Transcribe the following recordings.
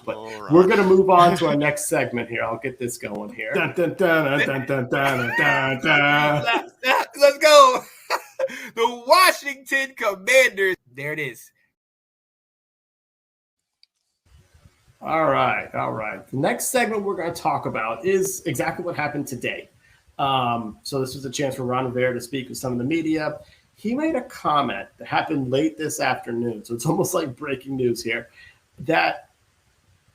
But All we're right. going to move on to our next segment here. I'll get this going here. Dun, dun, dun, dun, dun, dun, dun, dun. Let's go. The Washington Commanders. There it is. All right. The next segment we're going to talk about is exactly what happened today. So this was a chance for Ron Rivera to speak with some of the media. He made a comment that happened late this afternoon, so it's almost like breaking news here, that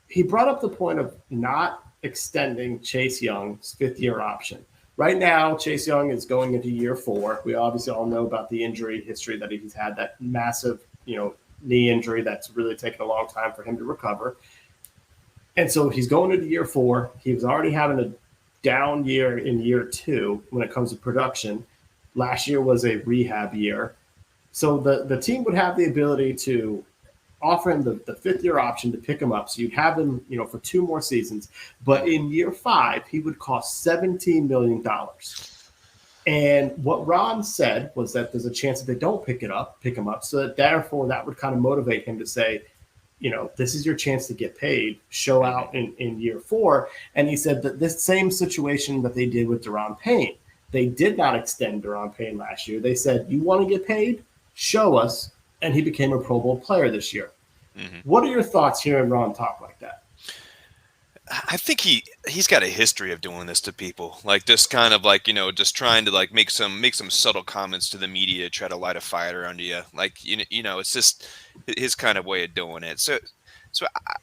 he brought up the point of not extending Chase Young's fifth-year option. Right now, Chase Young is going into year 4. We obviously all know about the injury history that he's had, that massive, knee injury that's really taken a long time for him to recover. And so he's going into year 4. He was already having a down year in year 2 when it comes to production. Last year was a rehab year. So the team would have the ability to offer him the fifth-year option to pick him up. So you'd have him, for 2 more seasons. But in year 5, he would cost $17 million. And what Ron said was that there's a chance that they don't pick him up. So that therefore that would kind of motivate him to say, this is your chance to get paid, show out in year 4. And he said that this same situation that they did with Deron Payne, they did not extend Deron Payne last year. They said, you want to get paid? Show us. And he became a Pro Bowl player this year. Mm-hmm. What are your thoughts hearing Ron talk like that? I think he's got a history of doing this to people, like just kind of like, just trying to like make some subtle comments to the media, try to light a fire under you. Like, it's just his kind of way of doing it. So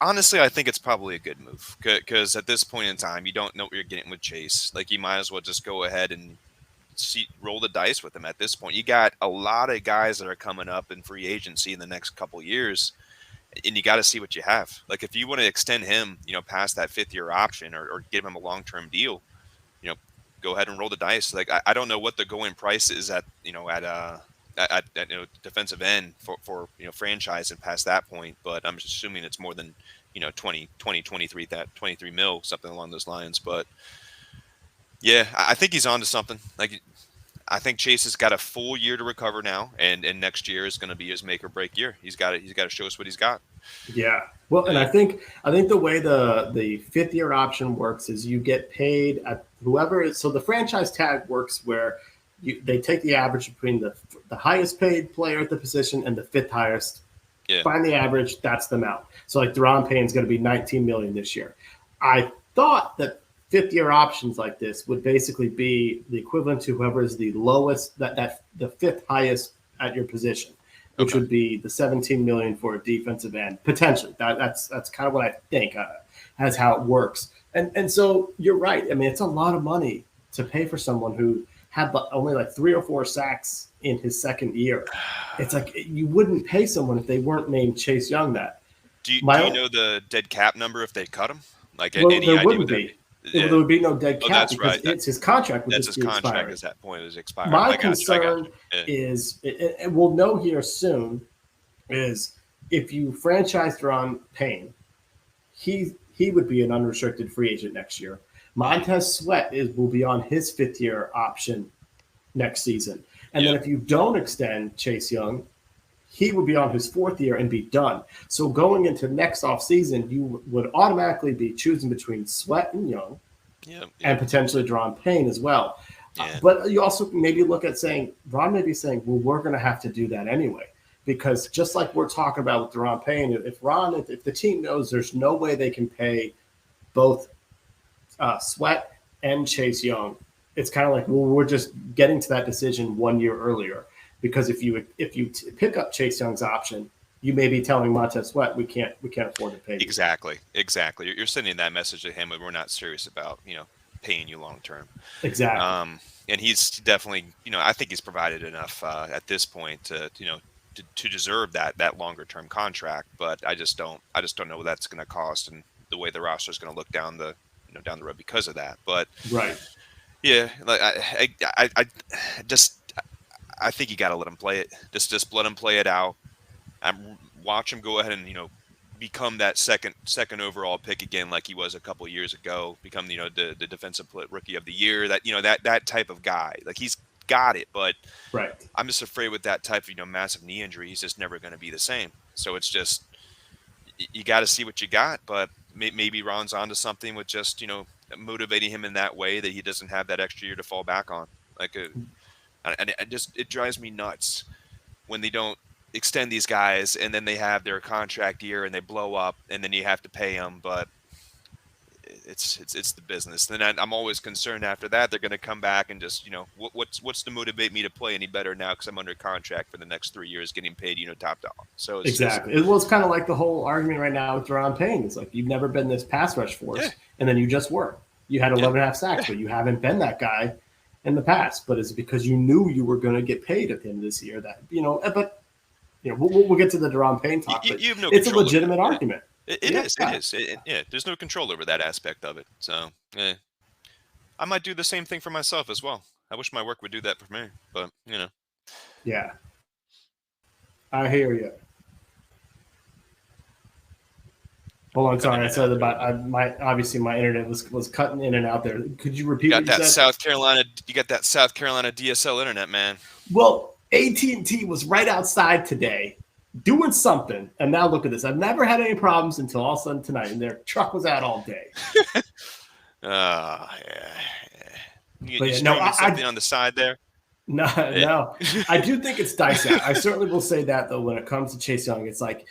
honestly, I think it's probably a good move because at this point in time, you don't know what you're getting with Chase. Like, you might as well just go ahead and roll the dice with him at this point. You got a lot of guys that are coming up in free agency in the next couple years, and you got to see what you have. Like, if you want to extend him, past that 5th-year option or give him a long-term deal, go ahead and roll the dice. Like, I don't know what the going price is at defensive end for franchise and past that point, but I'm assuming it's more than 23 mil, something along those lines. But yeah, I think he's on to something. Like, I think Chase has got a full year to recover now, and next year is going to be his make or break year. He's got to show us what he's got. Yeah. Well, and I think the way the 5th-year option works is you get paid at whoever is. So the franchise tag works where they take the average between the highest paid player at the position and the 5th highest. Yeah. Find the average, that's the amount. So like Deron Payne is going to be $19 million this year. I thought that 5th-year options like this would basically be the equivalent to whoever is the lowest, that the 5th highest at your position, which would be the $17 million for a defensive end, potentially. That's kind of what I think as how it works. And so you're right. I mean, it's a lot of money to pay for someone who had only like 3 or 4 sacks in his 2nd year. It's like you wouldn't pay someone if they weren't named Chase Young that. Do you know the dead cap number if they cut him? Like, well, any there idea wouldn't be. Yeah. There would be no dead cap that's because right. it's his contract. That's his contract at that point is expired. My concern is, and we'll know here soon, is if you franchise Deron Payne, he would be an unrestricted free agent next year. Montez Sweat will be on his 5th-year option next season. And then if you don't extend Chase Young, he would be on his 4th year and be done. So going into next offseason, you would automatically be choosing between Sweat and Young and potentially Deron Payne as well. Yeah. But you also maybe look at Ron may be saying, well, we're going to have to do that anyway. Because just like we're talking about with Deron Payne, if the team knows there's no way they can pay both Sweat and Chase Young, it's kind of like, well, we're just getting to that decision 1 year earlier. Because if you pick up Chase Young's option, you may be telling Montez Sweat we can't afford to pay you. Exactly. You're sending that message to him, and we're not serious about paying you long term. Exactly. And he's definitely I think he's provided enough at this point to deserve that longer term contract. But I just don't know what that's going to cost and the way the roster is going to look down the road because of that. But right. Yeah, like I think you got to let him play it. Just let him play it out. Watch him go ahead and become that second overall pick again, like he was a couple of years ago. Become the defensive rookie of the year. That type of guy. Like, he's got it, but right. I'm just afraid with that type of massive knee injury, he's just never going to be the same. So it's just you got to see what you got, but maybe Ron's onto something with just motivating him in that way that he doesn't have that extra year to fall back on. Like, and it drives me nuts when they don't extend these guys and then they have their contract year and they blow up and then you have to pay them, but it's the business. Then I'm always concerned after that they're going to come back and just what's to motivate me to play any better now because I'm under contract for the next 3 years getting paid top dollar. So it's exactly. It was kind of like the whole argument right now with Deron Payne. It's like you've never been this pass rush force, and then you just were. You had 11 and a half sacks, but you haven't been that guy in the past. But it's because you knew you were going to get paid at the end of this year. That but we'll get to the Deron Payne talk. But you have no it's a legitimate argument. It is. There's no control over that aspect of it. So, I might do the same thing for myself as well. I wish my work would do that for me, but Yeah, I hear you. Hold on, sorry. I said about my internet was cutting in and out there. Could you repeat what you said? You got that South Carolina DSL internet, man. Well, AT&T was right outside today doing something, and now look at this. I've never had any problems until all of a sudden tonight, and their truck was out all day. Yeah. You something on the side there? No. I do think it's dicey. I certainly will say that, though, when it comes to Chase Young. It's like,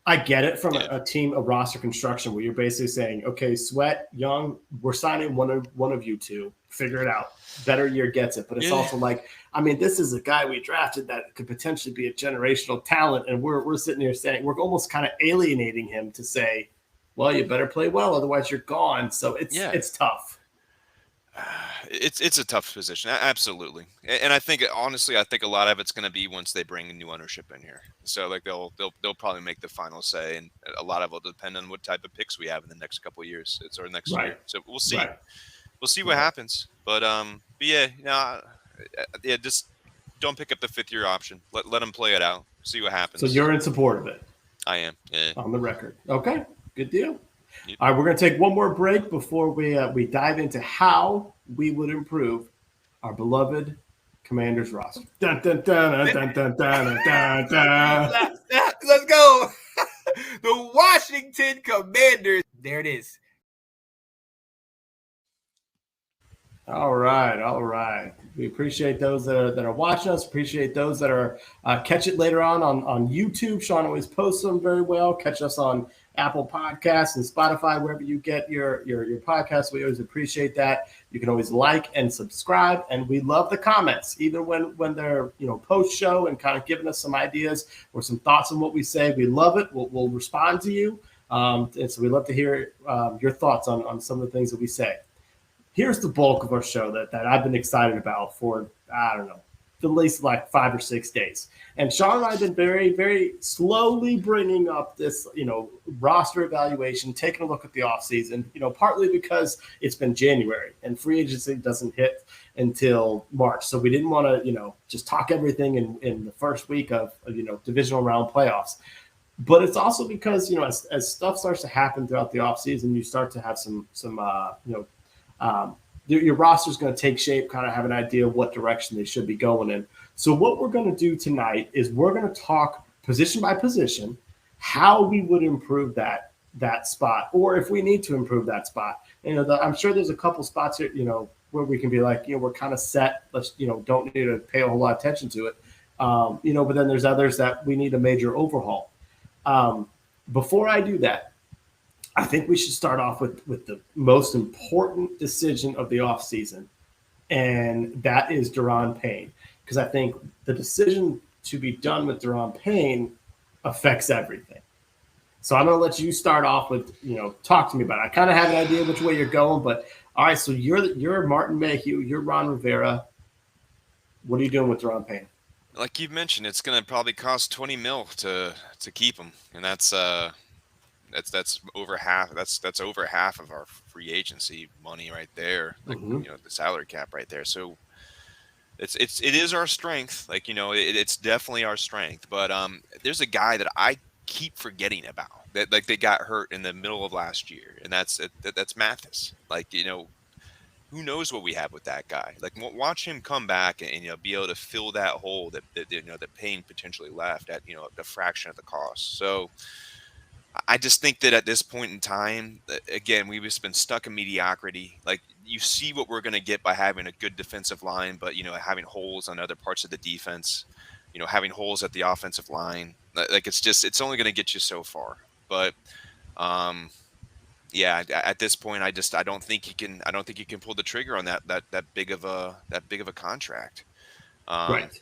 I get it from a team, a roster construction where you're basically saying, okay, Sweat, Young, we're signing one of you two. Figure it out. Better year gets it. But it's also like, I mean, this is a guy we drafted that could potentially be a generational talent. And we're sitting here saying we're almost kind of alienating him to say, well, you better play well. Otherwise you're gone. So it's tough. It's a tough position. Absolutely. And I think, honestly, a lot of it's going to be once they bring new ownership in here. So like they'll probably make the final say. And a lot of it will depend on what type of picks we have in the next couple of years. It's our next year. So we'll see. Right. We'll see what happens. But just don't pick up the 5th year option. Let them play it out. See what happens. So you're in support of it. I am. Yeah. On the record. Okay. Good deal. Yep. All right, we're going to take one more break before we dive into how we would improve our beloved Commanders roster. Dun, dun, dun, dun, dun, dun, dun, dun. Let's go. The Washington Commanders. There it is. All right. We appreciate those that are watching us. Appreciate those that are catch it later on YouTube. Sean always posts them very well. Catch us on Apple Podcasts and Spotify, wherever you get your podcasts. We always appreciate that. You can always like and subscribe, and we love the comments, even when they're post show and kind of giving us some ideas or some thoughts on what we say. We love it. We'll respond to you, and so we love to hear your thoughts on some of the things that we say. Here's the bulk of our show that I've been excited about for, I don't know, at least like 5 or 6 days. And Sean and I have been very, very slowly bringing up this, roster evaluation, taking a look at the offseason, partly because it's been January and free agency doesn't hit until March. So we didn't want to, just talk everything in the first week of divisional round playoffs. But it's also because, as stuff starts to happen throughout the offseason, you start to have some your roster is going to take shape, kind of have an idea of what direction they should be going in. So what we're going to do tonight is we're going to talk position by position, how we would improve that spot, or if we need to improve that spot. I'm sure there's a couple spots here, where we can be like, we're kind of set. Let's, don't need to pay a whole lot of attention to it. But then there's others that we need a major overhaul. Before I do that, I think we should start off with the most important decision of the offseason, and that is Deron Payne. Because I think the decision to be done with Deron Payne affects everything. So I'm going to let you start off with, talk to me about it. I kind of have an idea which way you're going, but all right, so you're Martin Mayhew, you're Ron Rivera. What are you doing with Deron Payne? Like you've mentioned, it's going to probably cost $20 million to keep him, and that's over half. That's over half of our free agency money right there. Like the salary cap right there. So it is our strength. Like it's definitely our strength. But there's a guy that I keep forgetting about that they got hurt in the middle of last year, and that's Mathis. Like who knows what we have with that guy? Like watch him come back and be able to fill that hole that Payne potentially left at a fraction of the cost. So. I just think that at this point in time, again, we've just been stuck in mediocrity. Like, you see what we're going to get by having a good defensive line, but having holes on other parts of the defense, having holes at the offensive line. Like, it's only going to get you so far. But yeah, at this point, I don't think you can pull the trigger on that big of a contract. Um, Right.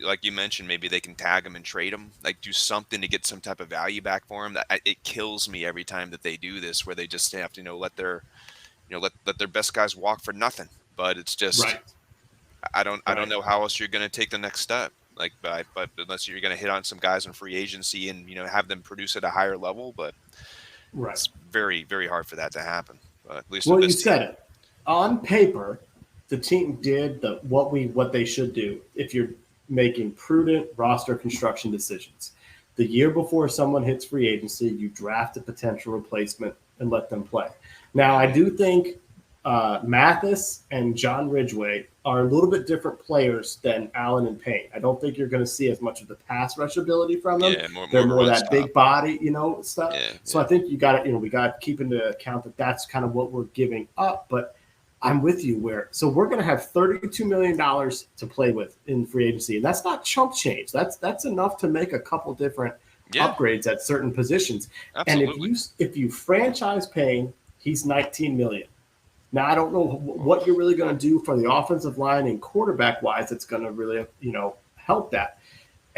like you mentioned, maybe they can tag him and trade him, like do something to get some type of value back for him. It kills me every time that they do this, where they just have to let their best guys walk for nothing. But it's just Right. I don't Right. know how else you're going to take the next step. Like, but unless you're going to hit on some guys in free agency and have them produce at a higher level, but Right. it's very, very hard for that to happen. At least with Well, you this team. said it. On paper, the team did what they should do if you're making prudent roster construction decisions. The year before someone hits free agency, you draft a potential replacement and let them play. Now, I do think Mathis and John Ridgway are a little bit different players than Allen and Payne. I don't think you're going to see as much of the pass rush ability from them. Yeah, They're of a more run that stop. big body, stuff. Yeah, So yeah. I think you got to, we got to keep into account that that's kind of what we're giving up. But I'm with you so we're going to have $32 million to play with in free agency. And that's not chump change. That's enough to make a couple different upgrades at certain positions. Absolutely. And if you franchise Payne, he's 19 million. Now, I don't know what you're really going to do for the offensive line and quarterback wise. It's going to really, help that.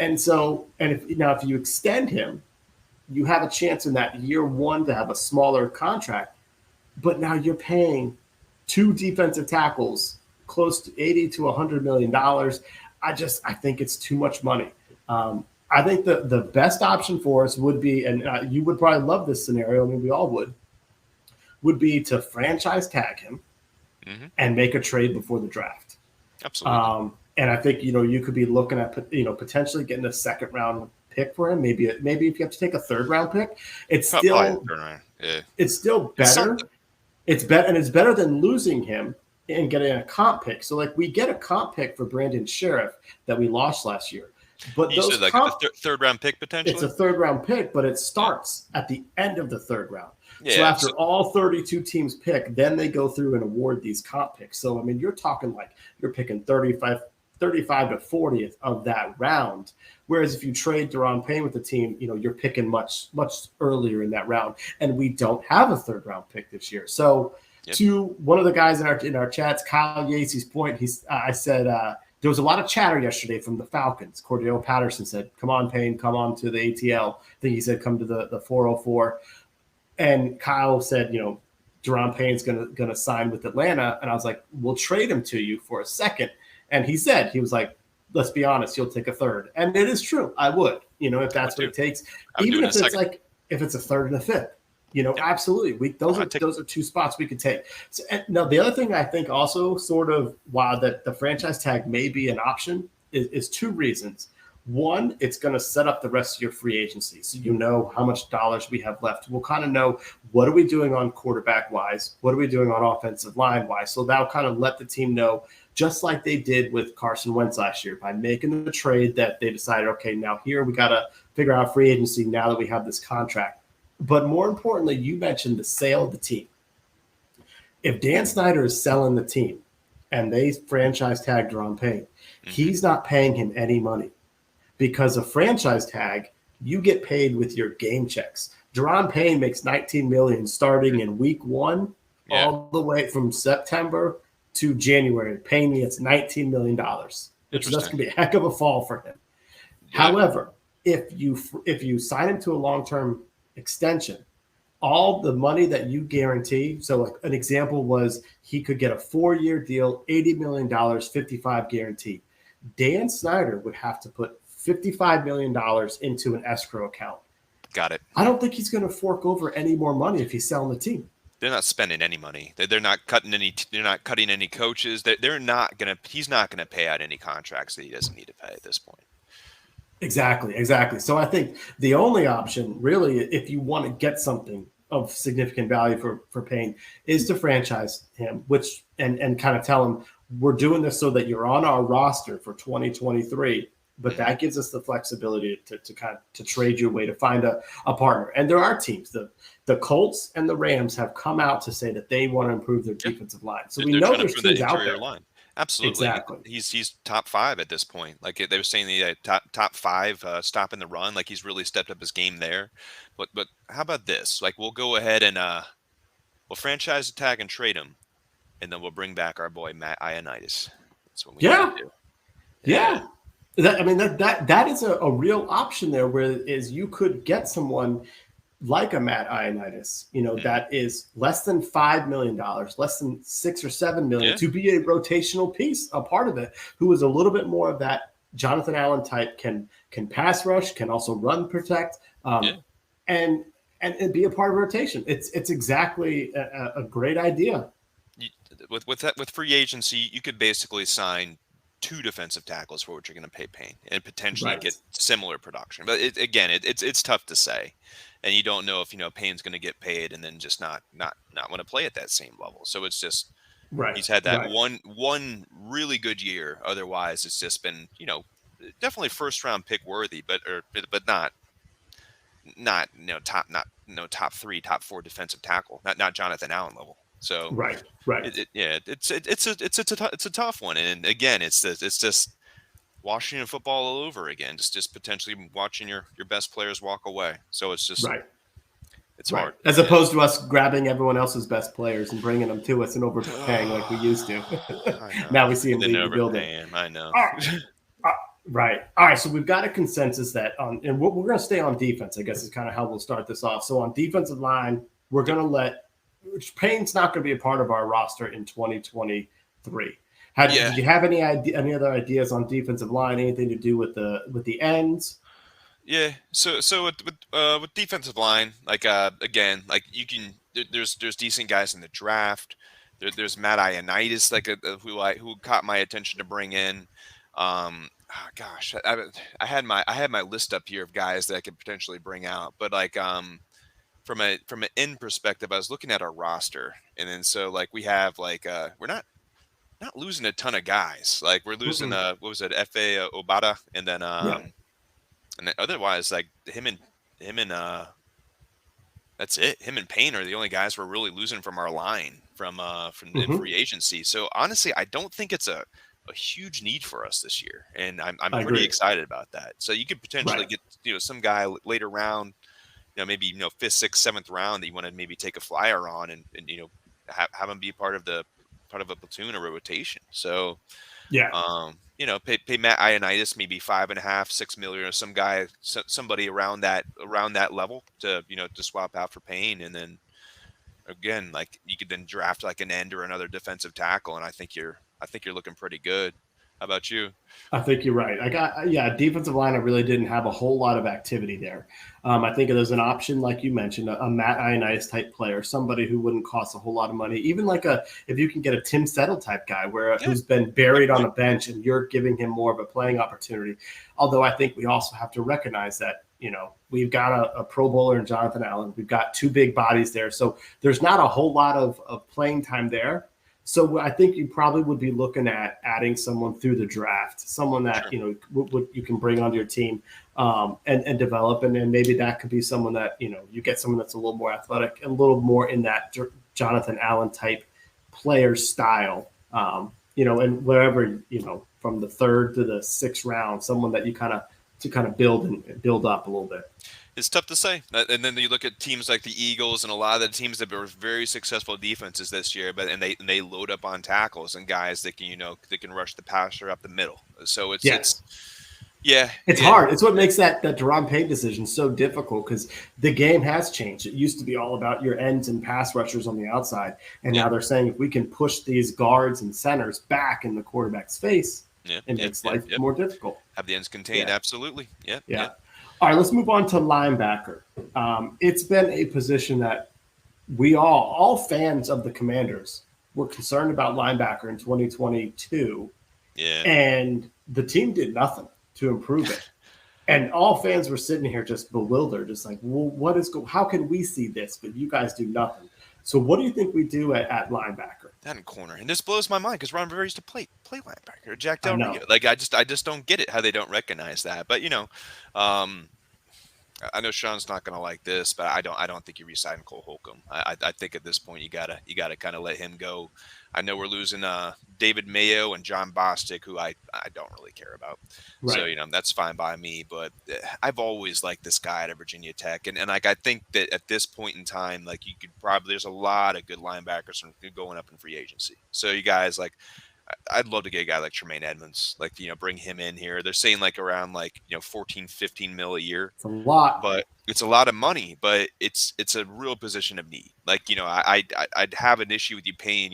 And so, if you extend him, you have a chance in that year one to have a smaller contract. But now you're paying two defensive tackles close to $80 to $100 million. I think it's too much money. I think the best option for us would be, and you would probably love this scenario. I mean, we all would be to franchise tag him and make a trade before the draft. Absolutely. And I think, you could be looking at, potentially getting a second round pick for him. Maybe if you have to take a third round pick, it's still better. It's better, and it's better than losing him and getting a comp pick. So like we get a comp pick for Brandon Sheriff that we lost last year. But you said like a third round pick potentially? It's a third round pick, but it starts at the end of the third round. Yeah, so after all 32 teams pick, then they go through and award these comp picks. So, I mean, you're talking like you're picking 35 to 40th of that round. Whereas if you trade Deron Payne with the team, you're picking much, much earlier in that round. And we don't have a third round pick this year. So to one of the guys in our chats, Kyle Yates' point, I said there was a lot of chatter yesterday from the Falcons. Cordell Patterson said, come on, Payne, come on to the ATL. I think he said, come to the 404. And Kyle said, Deron Payne's gonna sign with Atlanta. And I was like, we'll trade him to you for a second. And he was like, let's be honest, you'll take a third. And it is true. I would, if that's what it takes. Even if it's if it's a third and a fifth, absolutely. Those are two spots we could take. So, now, the other thing I think also sort of while that the franchise tag may be an option is two reasons. One, it's going to set up the rest of your free agency. So how much dollars we have left. We'll kind of know what are we doing on quarterback wise? What are we doing on offensive line wise? So that'll kind of let the team know, just like they did with Carson Wentz last year by making the trade that they decided, okay, now here we got to figure out free agency now that we have this contract. But more importantly, you mentioned the sale of the team. If Dan Snyder is selling the team and they franchise tag Deron Payne, he's not paying him any money. Because a franchise tag, you get paid with your game checks. Deron Payne makes $19 million starting in week one, all the way from September to January. Payne gets $19 million. That's going to be a heck of a fall for him. Yeah. However, if you sign him to a long-term extension, all the money that you guarantee. So like an example was he could get a 4-year deal, $80 million, 55 guaranteed. Dan Snyder would have to put $55 million into an escrow account. Got it. I don't think he's going to fork over any more money if he's selling the team. They're not spending any money. They're not cutting any. They're not cutting any coaches. They're not gonna. He's not gonna pay out any contracts that he doesn't need to pay at this point. Exactly. So I think the only option, really, if you want to get something of significant value for Payne, is to franchise him, and kind of tell him we're doing this so that you're on our roster for 2023. but that gives us the flexibility to kind of to trade your way to find a partner. And there are teams, the Colts and the Rams have come out to say that they want to improve their defensive line. So we know there's teams out there. Line. Absolutely. Exactly. He's top 5 at this point. Like they were saying, the top 5 stopping the run. Like he's really stepped up his game there. But how about this? Like we'll go ahead and we'll franchise tag and trade him, and then we'll bring back our boy Matt Ioannidis. That's what we need to do. Yeah. That is a real option there, where is you could get someone like a Matt Ioannidis, that is less than $5 million, less than $6 or $7 million, to be a rotational piece, a part of it, who is a little bit more of that Jonathan Allen type, can pass rush, can also run protect, and be a part of rotation. It's exactly a great idea. With free agency, you could basically sign 2 defensive tackles for what you're going to pay Payne, and potentially get similar production. But it's tough to say, and you don't know if Payne's going to get paid and then just not want to play at that same level. So it's just he's had that one really good year. Otherwise, it's just been definitely first round pick worthy, but not top 3, top 4 defensive tackle, not Jonathan Allen level. So it's a tough one, and again, it's just Washington football all over again. Just potentially watching your best players walk away. So it's just it's hard, as opposed to us grabbing everyone else's best players and bringing them to us and overpaying like we used to. Now we see them leave the building. I know. Right. All right. So we've got a consensus that and we're going to stay on defense, I guess, is kind of how we'll start this off. So on defensive line, we're going to let Payne's not going to be a part of our roster in 2023. Did you have any other ideas on defensive line? Anything to do with the ends? Yeah. So with defensive line, like again, like you can there's decent guys in the draft. There's Matt Ioannidis, who caught my attention to bring in. Gosh, I had my list up here of guys that I could potentially bring out, but like from an end perspective, I was looking at our roster, and then so like we have like we're not losing a ton of guys. Like we're losing what was it, F.A. Obata, and then otherwise like him and that's it. Him and Payne are the only guys we're really losing from our line from in free agency. So honestly, I don't think it's a huge need for us this year, and I'm pretty excited about that. So you could potentially get some guy later round, maybe 5th, 6th, 7th round that you want to maybe take a flyer on, and have him be part of a platoon or a rotation. So pay Matt Ioannidis maybe $5.5, $6 million, or some guy, somebody around that level to swap out for Payne, and then again, like you could then draft like an end or another defensive tackle, and I think you're looking pretty good. How about you? I think you're right. Defensive line, I really didn't have a whole lot of activity there. I think there's an option, like you mentioned, a Matt Ioannidis type player, somebody who wouldn't cost a whole lot of money. Even like if you can get a Tim Settle type guy who's been buried on a bench and you're giving him more of a playing opportunity. Although I think we also have to recognize that, we've got a Pro Bowler in Jonathan Allen. We've got 2 big bodies there. So there's not a whole lot of playing time there. So I think you probably would be looking at adding someone through the draft, someone that you can bring onto your team and develop, and then maybe that could be someone that you get someone that's a little more athletic, a little more in that Jonathan Allen type player style, and wherever from the 3rd to the 6th round, someone that you kind of build up a little bit. It's tough to say. And then you look at teams like the Eagles and a lot of the teams that were very successful defenses this year, and they load up on tackles and guys that can that can rush the passer up the middle. So it's hard. It's what makes that Deron Payne decision so difficult, because the game has changed. It used to be all about your ends and pass rushers on the outside, and now they're saying if we can push these guards and centers back in the quarterback's face, it makes life more difficult. Have the ends contained, absolutely. Yeah. All right, let's move on to linebacker. It's been a position that we all fans of the Commanders were concerned about linebacker in 2022. Yeah. And the team did nothing to improve it. And all fans were sitting here just bewildered, just like, well, how can we see this, but you guys do nothing? So what do you think we do at linebacker? That in corner, and this blows my mind because Ron Rivera used to play linebacker. Jack I Del know. Rio, like I just don't get it how they don't recognize that. But um, I know Sean's not going to like this, but I don't think you re-sign Cole Holcomb. I think at this point you gotta kind of let him go. I know we're losing David Mayo and John Bostic, who I don't really care about. So Right. that's fine by me. But I've always liked this guy at Virginia Tech, and like I think that at this point in time, like you could probably there's a lot of good linebackers going up in free agency. So you guys like I'd love to get a guy like Tremaine Edmonds, like, bring him in here. They're saying like around like, 14, 15 mil a year, It's a lot. but it's a lot of money, but it's a real position of need. Like, I'd have an issue with you paying,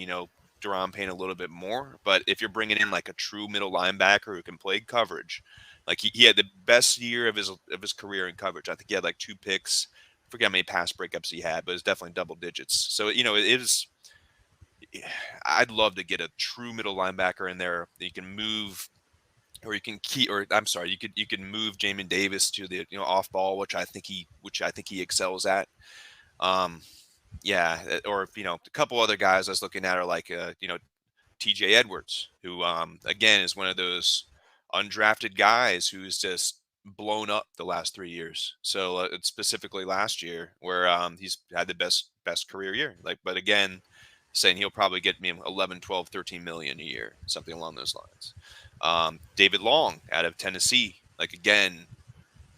Deron paying a little bit more, but if you're bringing in like a true middle linebacker who can play coverage, like he had the best year of his career in coverage. I think he had like 2 picks. I forget how many pass breakups he had, but it's definitely double digits. So, it is. I'd love to get a true middle linebacker in there that you can move, or you can keep, or I'm sorry, you could move Jamin Davis to the off ball, which I think he excels at. Um, yeah, or a couple other guys I was looking at are like T.J. Edwards, who again is one of those undrafted guys who's just blown up the last 3 years. So it's specifically last year where he's had the best career year. Like, but again, saying he'll probably get me 11, 12, 13 million a year, something along those lines. David Long out of Tennessee, like again,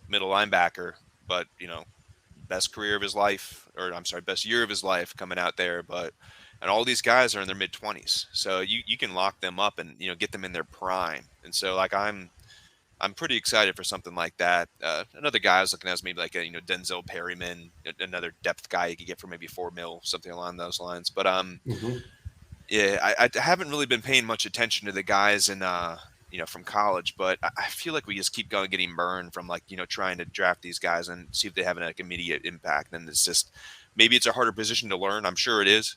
middle linebacker, but best career of his life, or I'm sorry, best year of his life coming out there. And all these guys are in their mid 20s, so you can lock them up and get them in their prime. And so like I'm pretty excited for something like that. Another guy I was looking at is maybe like a Denzel Perryman, another depth guy you could get for maybe 4 mil, something along those lines. But Mm-hmm. yeah, I haven't really been paying much attention to the guys in from college, but I feel like we just keep going getting burned from like trying to draft these guys and see if they have an like immediate impact. And it's just maybe it's a harder position to learn. I'm sure it is,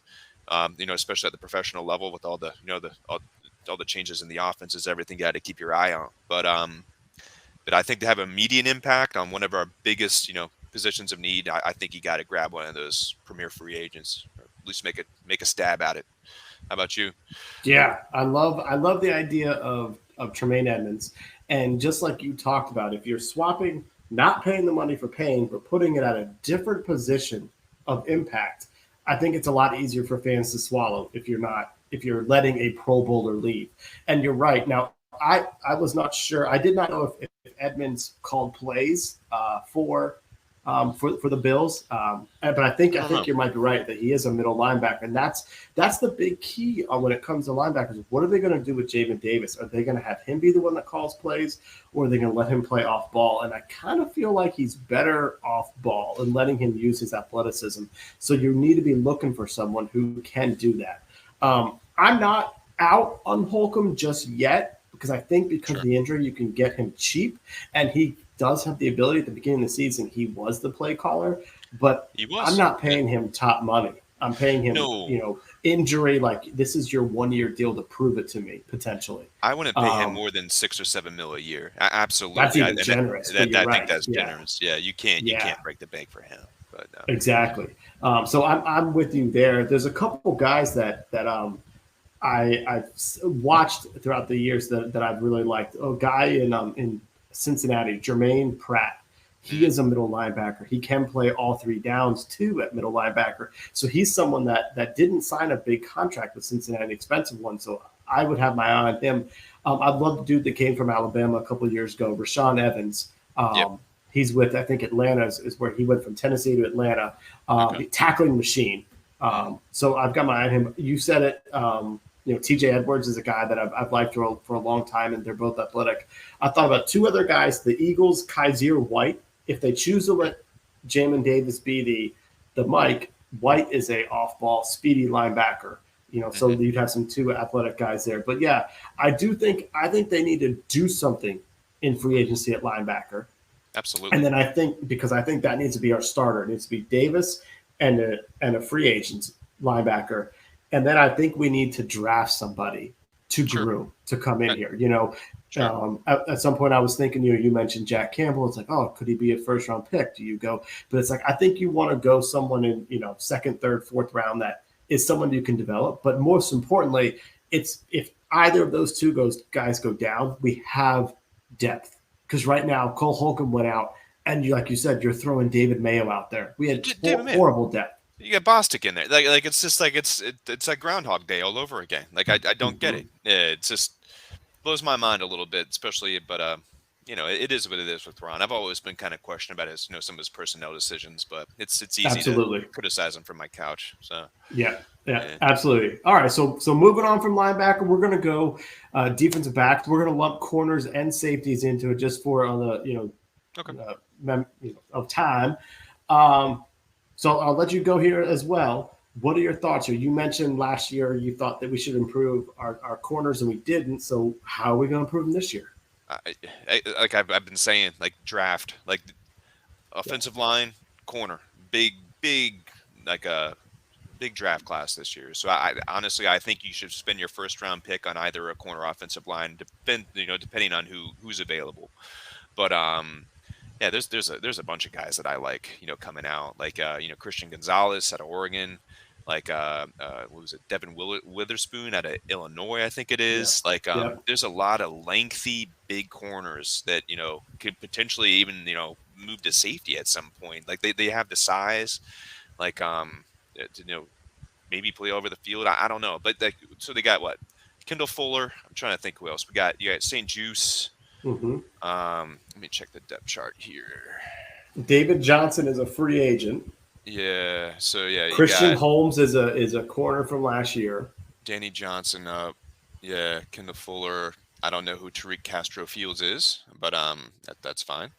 especially at the professional level with all the all the changes in the offenses, everything you got to keep your eye on. But I think to have a immediate impact on one of our biggest positions of need, I think you got to grab one of those premier free agents, or at least make a stab at it. How about you? Yeah, I love the idea of Tremaine Edmonds, and just like you talked about, if you're swapping, not paying the money for paying, but putting it at a different position of impact, I think it's a lot easier for fans to swallow if you're letting a Pro Bowler leave. And you're right. Now, I was not sure. I did not know if Edmonds called plays for the Bills. But I think you might be right that he is a middle linebacker, and that's the big key on when it comes to linebackers. What are they going to do with Jamin Davis? Are they going to have him be the one that calls plays, or are they going to let him play off ball? And I kind of feel like he's better off ball and letting him use his athleticism. So you need to be looking for someone who can do that. I'm not out on Holcomb just yet because I think because of the injury, you can get him cheap, and he does have the ability at the beginning of the season. He was the play caller, but I'm not paying him top money. I'm paying him, injury. Like this is your 1-year deal to prove it to me potentially. I wouldn't pay him more than 6 or 7 mil a year. Absolutely, that's even generous. I think that's generous. Yeah, you can't break the bank for him. But exactly. So I'm with you there. There's a couple guys that I've watched throughout the years that I've really liked. A guy in Cincinnati, Jermaine Pratt. He is a middle linebacker. He can play all 3 downs too at middle linebacker. So he's someone that didn't sign a big contract with Cincinnati, an expensive one. So I would have my eye on him. I'd love the dude that came from Alabama a couple of years ago, Rashaan Evans. He's with, I think, Atlanta is where he went from Tennessee to Atlanta. Tackling machine. So I've got my eye on him. You said it. T.J. Edwards is a guy that I've liked for a long time, and they're both athletic. I thought about 2 other guys, the Eagles, Kaiser White. If they choose to let Jamin Davis be the Mike, White is a off-ball, speedy linebacker. So you'd have some 2 athletic guys there. But, yeah, I think they need to do something in free agency at linebacker. Absolutely. And then I think that needs to be our starter. It needs to be Davis and a free agent linebacker. And then I think we need to draft somebody to groom to come in here. Sure. At some point, I was thinking, you mentioned Jack Campbell. It's like, oh, could he be a first round pick? Do you go? But it's like, I think you want to go someone in, second, third, fourth round that is someone you can develop. But most importantly, it's if either of those guys go down, we have depth. Because right now, Cole Holcomb went out, and like you said, you're throwing David Mayo out there. We had David Mayo. horrible depth. You got Bostic in there, like it's just like it's like Groundhog Day all over again. Like I don't get it. It just blows my mind a little bit, especially. But it is what it is with Ron. I've always been kind of questioned about his some of his personnel decisions, but it's easy Absolutely to criticize him from my couch. So yeah, absolutely. All right, so moving on from linebacker, we're going to go defensive backs. We're going to lump corners and safeties into it just for of time. So I'll let you go here as well. What are your thoughts here? You mentioned last year you thought that we should improve our corners, and we didn't. So how are we going to improve them this year? Like I've been saying, like draft, like offensive line, corner, big like a big draft class this year. So I honestly think you should spend your first round pick on either a corner, or offensive line, depending on who's available. But yeah, there's a bunch of guys that I like, coming out, like Christian Gonzalez out of Oregon, like what was it, Devin Witherspoon out of Illinois, I think it is. Yeah. Like there's a lot of lengthy big corners that could potentially even move to safety at some point. Like they have the size, like maybe play over the field. I don't know, but so they got what, Kendall Fuller. I'm trying to think who else we got. You got St. Juice. Mm-hmm. Let me check the depth chart here. David Johnson is a free agent. Yeah. So yeah, Christian Holmes is a corner from last year. Danny Johnson up. Yeah, Kendall Fuller. I don't know who Tariq Castro Fields is, but that's fine.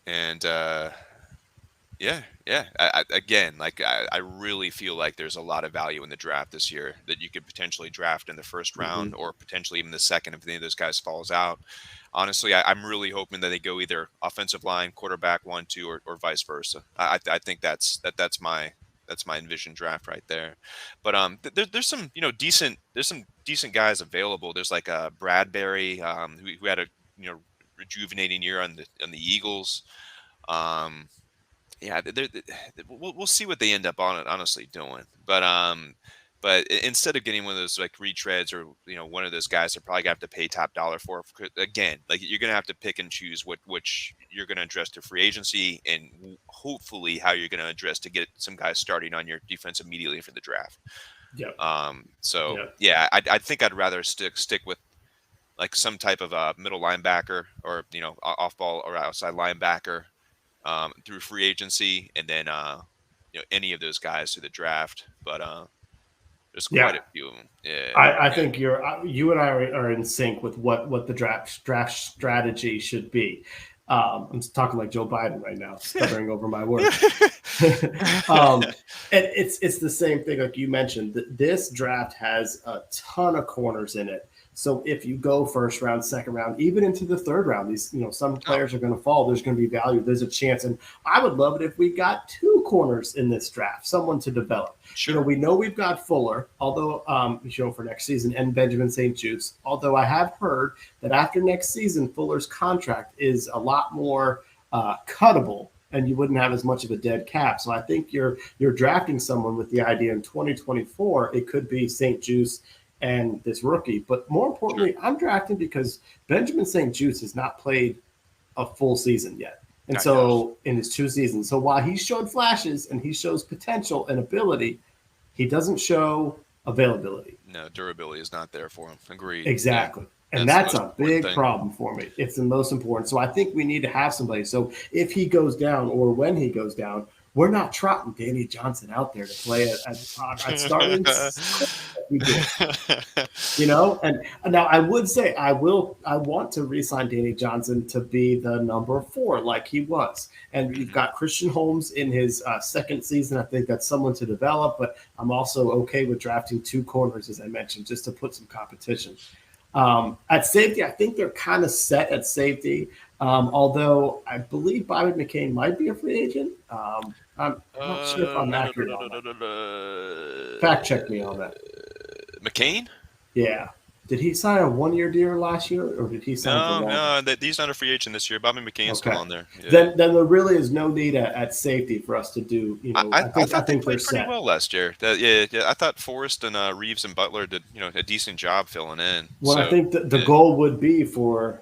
And yeah. I really feel like there's a lot of value in the draft this year that you could potentially draft in the first round, or potentially even the second if any of those guys falls out. Honestly, I'm really hoping that they go either offensive line, quarterback, 1, 2, or vice versa. I think that's my envisioned draft right there. But there's some decent guys available. There's like Bradbury, who had a rejuvenating year on the Eagles. Yeah, we'll see what they end up honestly doing. But instead of getting one of those like retreads, or one of those guys, they're probably gonna have to pay top dollar for. Again, like you're gonna have to pick and choose which you're gonna address to free agency, and hopefully how you're gonna address to get some guys starting on your defense immediately for the draft. Yeah. I think I'd rather stick with like some type of middle linebacker, or off ball or outside linebacker. Through free agency, and then any of those guys through the draft. But there's quite a few of them. Yeah, I think you and I are in sync with what the draft strategy should be. I'm talking like Joe Biden right now, stuttering over my words. And it's the same thing, like you mentioned. This draft has a ton of corners in it. So if you go first round, second round, even into the third round, these some players are going to fall. There's going to be value. There's a chance, and I would love it if we got 2 corners in this draft, someone to develop. Sure. We know we've got Fuller, although for next season, and Benjamin St. Juice. Although I have heard that after next season, Fuller's contract is a lot more cuttable, and you wouldn't have as much of a dead cap. So I think you're drafting someone with the idea in 2024 it could be St. Juice and this rookie. But more importantly, sure, I'm drafting because Benjamin St. Juice has not played a full season yet. And in his 2 seasons. So while he showed flashes and he shows potential and ability, he doesn't show availability. No, durability is not there for him. Agreed. Exactly. Yeah. And that's a big problem for me. It's the most important. So I think we need to have somebody. So if he goes down, or when he goes down, we're not trotting Danny Johnson out there to play at starting. We do. And now I would say I want to re-sign Danny Johnson to be the number 4 like he was. And you've got Christian Holmes in his second season. I think that's someone to develop, but I'm also okay with drafting 2 corners, as I mentioned, just to put some competition. At safety, I think they're kind of set at safety. Although I believe Bobby McCain might be a free agent. I'm not sure if I'm accurate on that. Fact check me on that. McCain? Yeah. Did he sign a 1 year deal last year, or did he sign for No, longer? no, that he's not a free agent this year. Bobby McCain's still Okay. on there. Yeah. Then there really is no need at safety for us to do. I I thought they think they're played pretty set. well last year. Yeah. I thought Forrest and Reeves and Butler did a decent job filling in. Well, I So think the yeah, goal would be for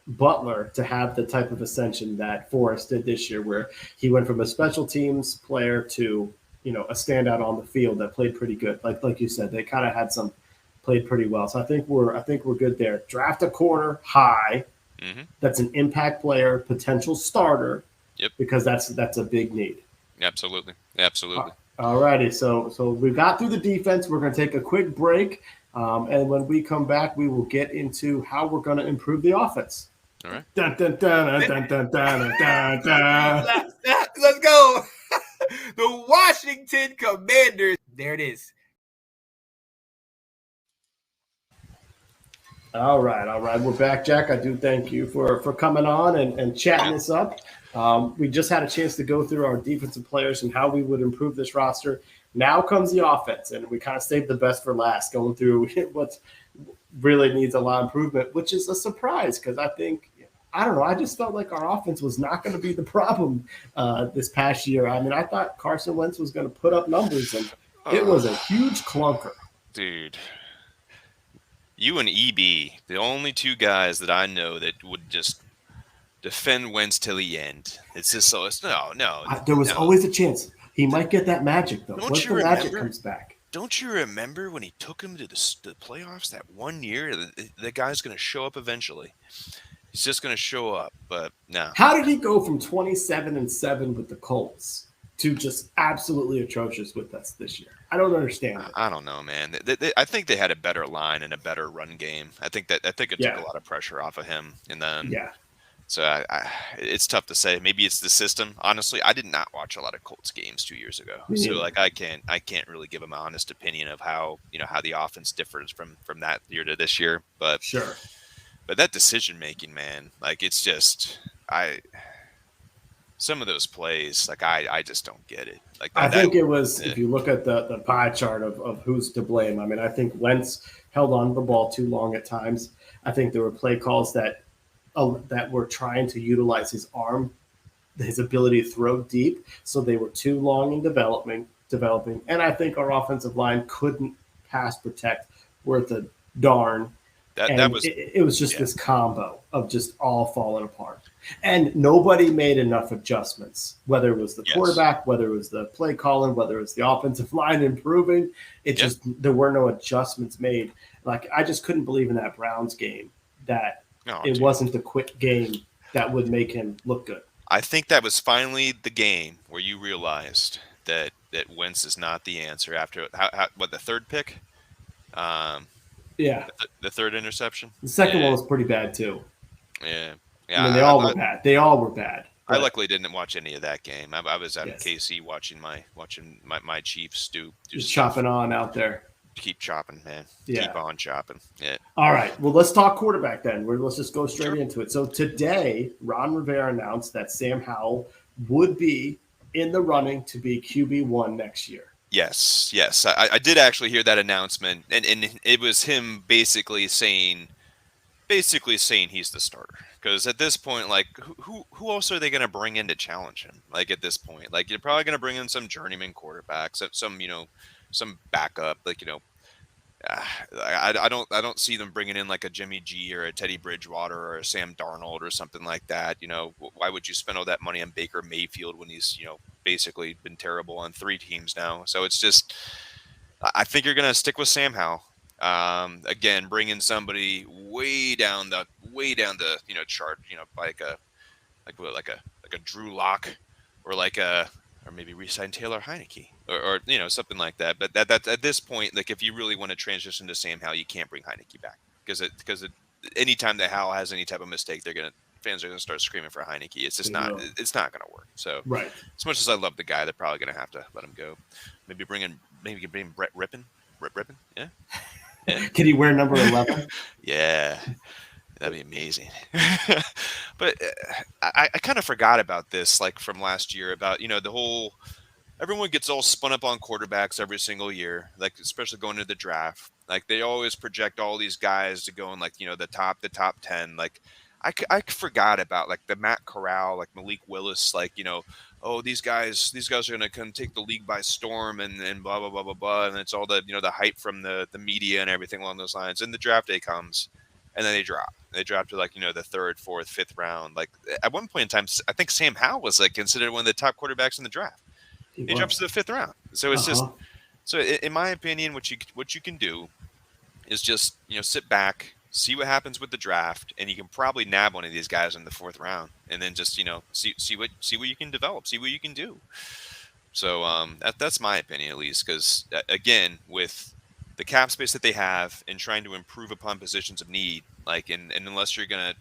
Butler to have the type of ascension that Forrest did this year, where he went from a special teams player to a standout on the field that played pretty good. Like you said, they kind of had some played pretty well. So I think we're good there. Draft a corner high. hmm That's an impact player, potential starter, yep, because that's a big need. absolutely, absolutely. All righty, so we got through the defense. We're going to take a quick break, and when we come back, we will get into how we're going to improve the offense. All right. Dun, dun, dun, dun, dun, dun, dun, dun. Let's go. The Washington Commanders. There it is. All right. We're back, Jack. I do thank you for coming on and chatting this up. We just had a chance to go through our defensive players and how we would improve this roster. Now comes the offense, and we kind of saved the best for last, going through what really needs a lot of improvement, which is a surprise because I don't know. I just felt like our offense was not going to be the problem this past year. I mean, I thought Carson Wentz was going to put up numbers, and it was a huge clunker. Dude. You and EB, the only two guys that I know that would just defend Wentz till the end. It's just so it's no. There was no. always a chance he might get that magic though. Don't Once you the magic remember? comes back. Don't you remember when he took him to the playoffs that 1 year? The guy's going to show up eventually. He's just going to show up, but no. How did he go from 27-7 with the Colts to just absolutely atrocious with us this year? I don't understand it. I don't know, man. I think they had a better line and a better run game. I think it took a lot of pressure off of him, and then so it's tough to say. Maybe it's the system. Honestly, I did not watch a lot of Colts games 2 years ago, so like I can't really give an honest opinion of how how the offense differs from that year to this year. But sure. But that decision making, man, like it's just some of those plays, like I just don't get it. Like I think it was if you look at the pie chart of who's to blame. I mean, I think Wentz held on to the ball too long at times. I think there were play calls that were trying to utilize his arm, his ability to throw deep, so they were too long in developing. And I think our offensive line couldn't pass protect worth a darn. It was just this combo of just all falling apart. And nobody made enough adjustments, whether it was the quarterback, whether it was the play calling, whether it was the offensive line improving. There were no adjustments made. Like, I just couldn't believe in that Browns game that wasn't the quick game that would make him look good. I think that was finally the game where you realized that Wentz is not the answer after the third pick? The third interception. The second one was pretty bad too. Yeah. I mean, they all were bad. They all were bad. I luckily didn't watch any of that game. I was out in KC watching my Chiefs do just chopping on out there. Keep chopping, man. Yeah. Keep on chopping. Yeah. All right. Well, let's talk quarterback then. Let's just go straight into it. So today, Ron Rivera announced that Sam Howell would be in the running to be QB1 next year. Yes. I did actually hear that announcement, and it was him basically saying he's the starter. Because at this point, like, who else are they going to bring in to challenge him? Like, at this point, like, you're probably going to bring in some journeyman quarterbacks, some backup, like, I don't see them bringing in like a Jimmy G or a Teddy Bridgewater or a Sam Darnold or something like that. Why would you spend all that money on Baker Mayfield when he's basically been terrible on 3 teams now? So it's just, I think you're gonna stick with Sam Howell. Again, bring in somebody way down the chart. Like a Drew Lock or or maybe re-sign Taylor Heineke or something like that. But that at this point, like, if you really want to transition to Sam Howell, you can't bring Heineke back because anytime that Howell has any type of mistake, fans are gonna start screaming for Heineke. It's just not gonna work. So right. As much as I love the guy, they're probably gonna have to let him go. Maybe bring in Brett Rippon. Yeah. Can he wear number 11? Yeah. That'd be amazing. But I kind of forgot about this, like, from last year, about the whole everyone gets all spun up on quarterbacks every single year, like especially going into the draft. Like they always project all these guys to go in like, the top 10. Like I forgot about like the Matt Corral, like Malik Willis, like, oh, these guys are going to come take the league by storm and blah, blah, blah, blah, blah. And it's all the, the hype from the media and everything along those lines. And the draft day comes and then they drop. They drop to like, the third, fourth, fifth round. Like at one point in time, I think Sam Howell was like considered one of the top quarterbacks in the draft. He jumps to the fifth round. So it's just, so in my opinion, what you can do is just, sit back, see what happens with the draft, and you can probably nab one of these guys in the fourth round, and then just, see what you can develop, see what you can do. So that's my opinion, at least, because again, with the cap space that they have and trying to improve upon positions of need, like, and unless you're gonna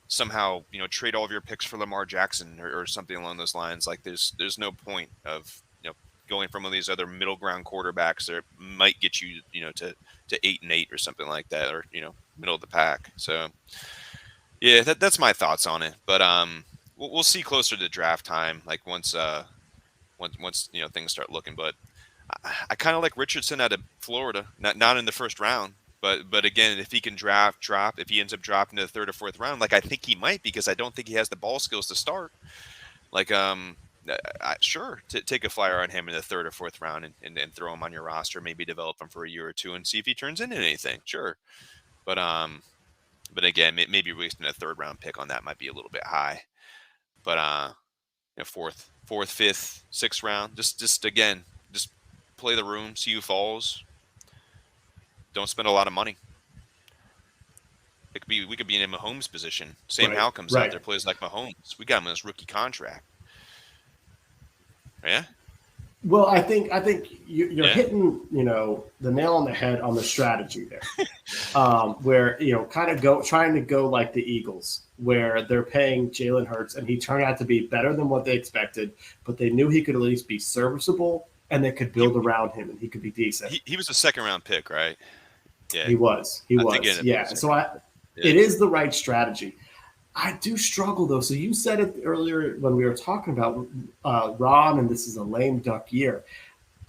somehow trade all of your picks for Lamar Jackson or something along those lines, like there's no point of going from one of these other middle ground quarterbacks that might get you to 8-8 or something like that, or middle of the pack. So yeah, that's my thoughts on it. But we'll see closer to draft time, like once things start looking. But I kind of like Richardson out of Florida, not in the first round. But again, if he can drop, if he ends up dropping to the third or fourth round, like I think he might, because I don't think he has the ball skills to start. Like, sure, take a flyer on him in the third or fourth round and throw him on your roster, maybe develop him for a year or two and see if he turns into anything. Sure, but again, maybe wasting a third round pick on that might be a little bit high. But fourth, fifth, sixth round, just play the room, see who falls. Don't spend a lot of money. We could be in a Mahomes position. Sam Howell comes out there, plays like Mahomes. We got him in this rookie contract. Yeah. Well, I think you're hitting the nail on the head on the strategy there, where trying to go like the Eagles, where they're paying Jalen Hurts and he turned out to be better than what they expected, but they knew he could at least be serviceable and they could build around him and he could be decent. He was a second round pick, right? Yeah, he was. Yeah. So it is the right strategy. I do struggle though. So you said it earlier when we were talking about Ron, and this is a lame duck year.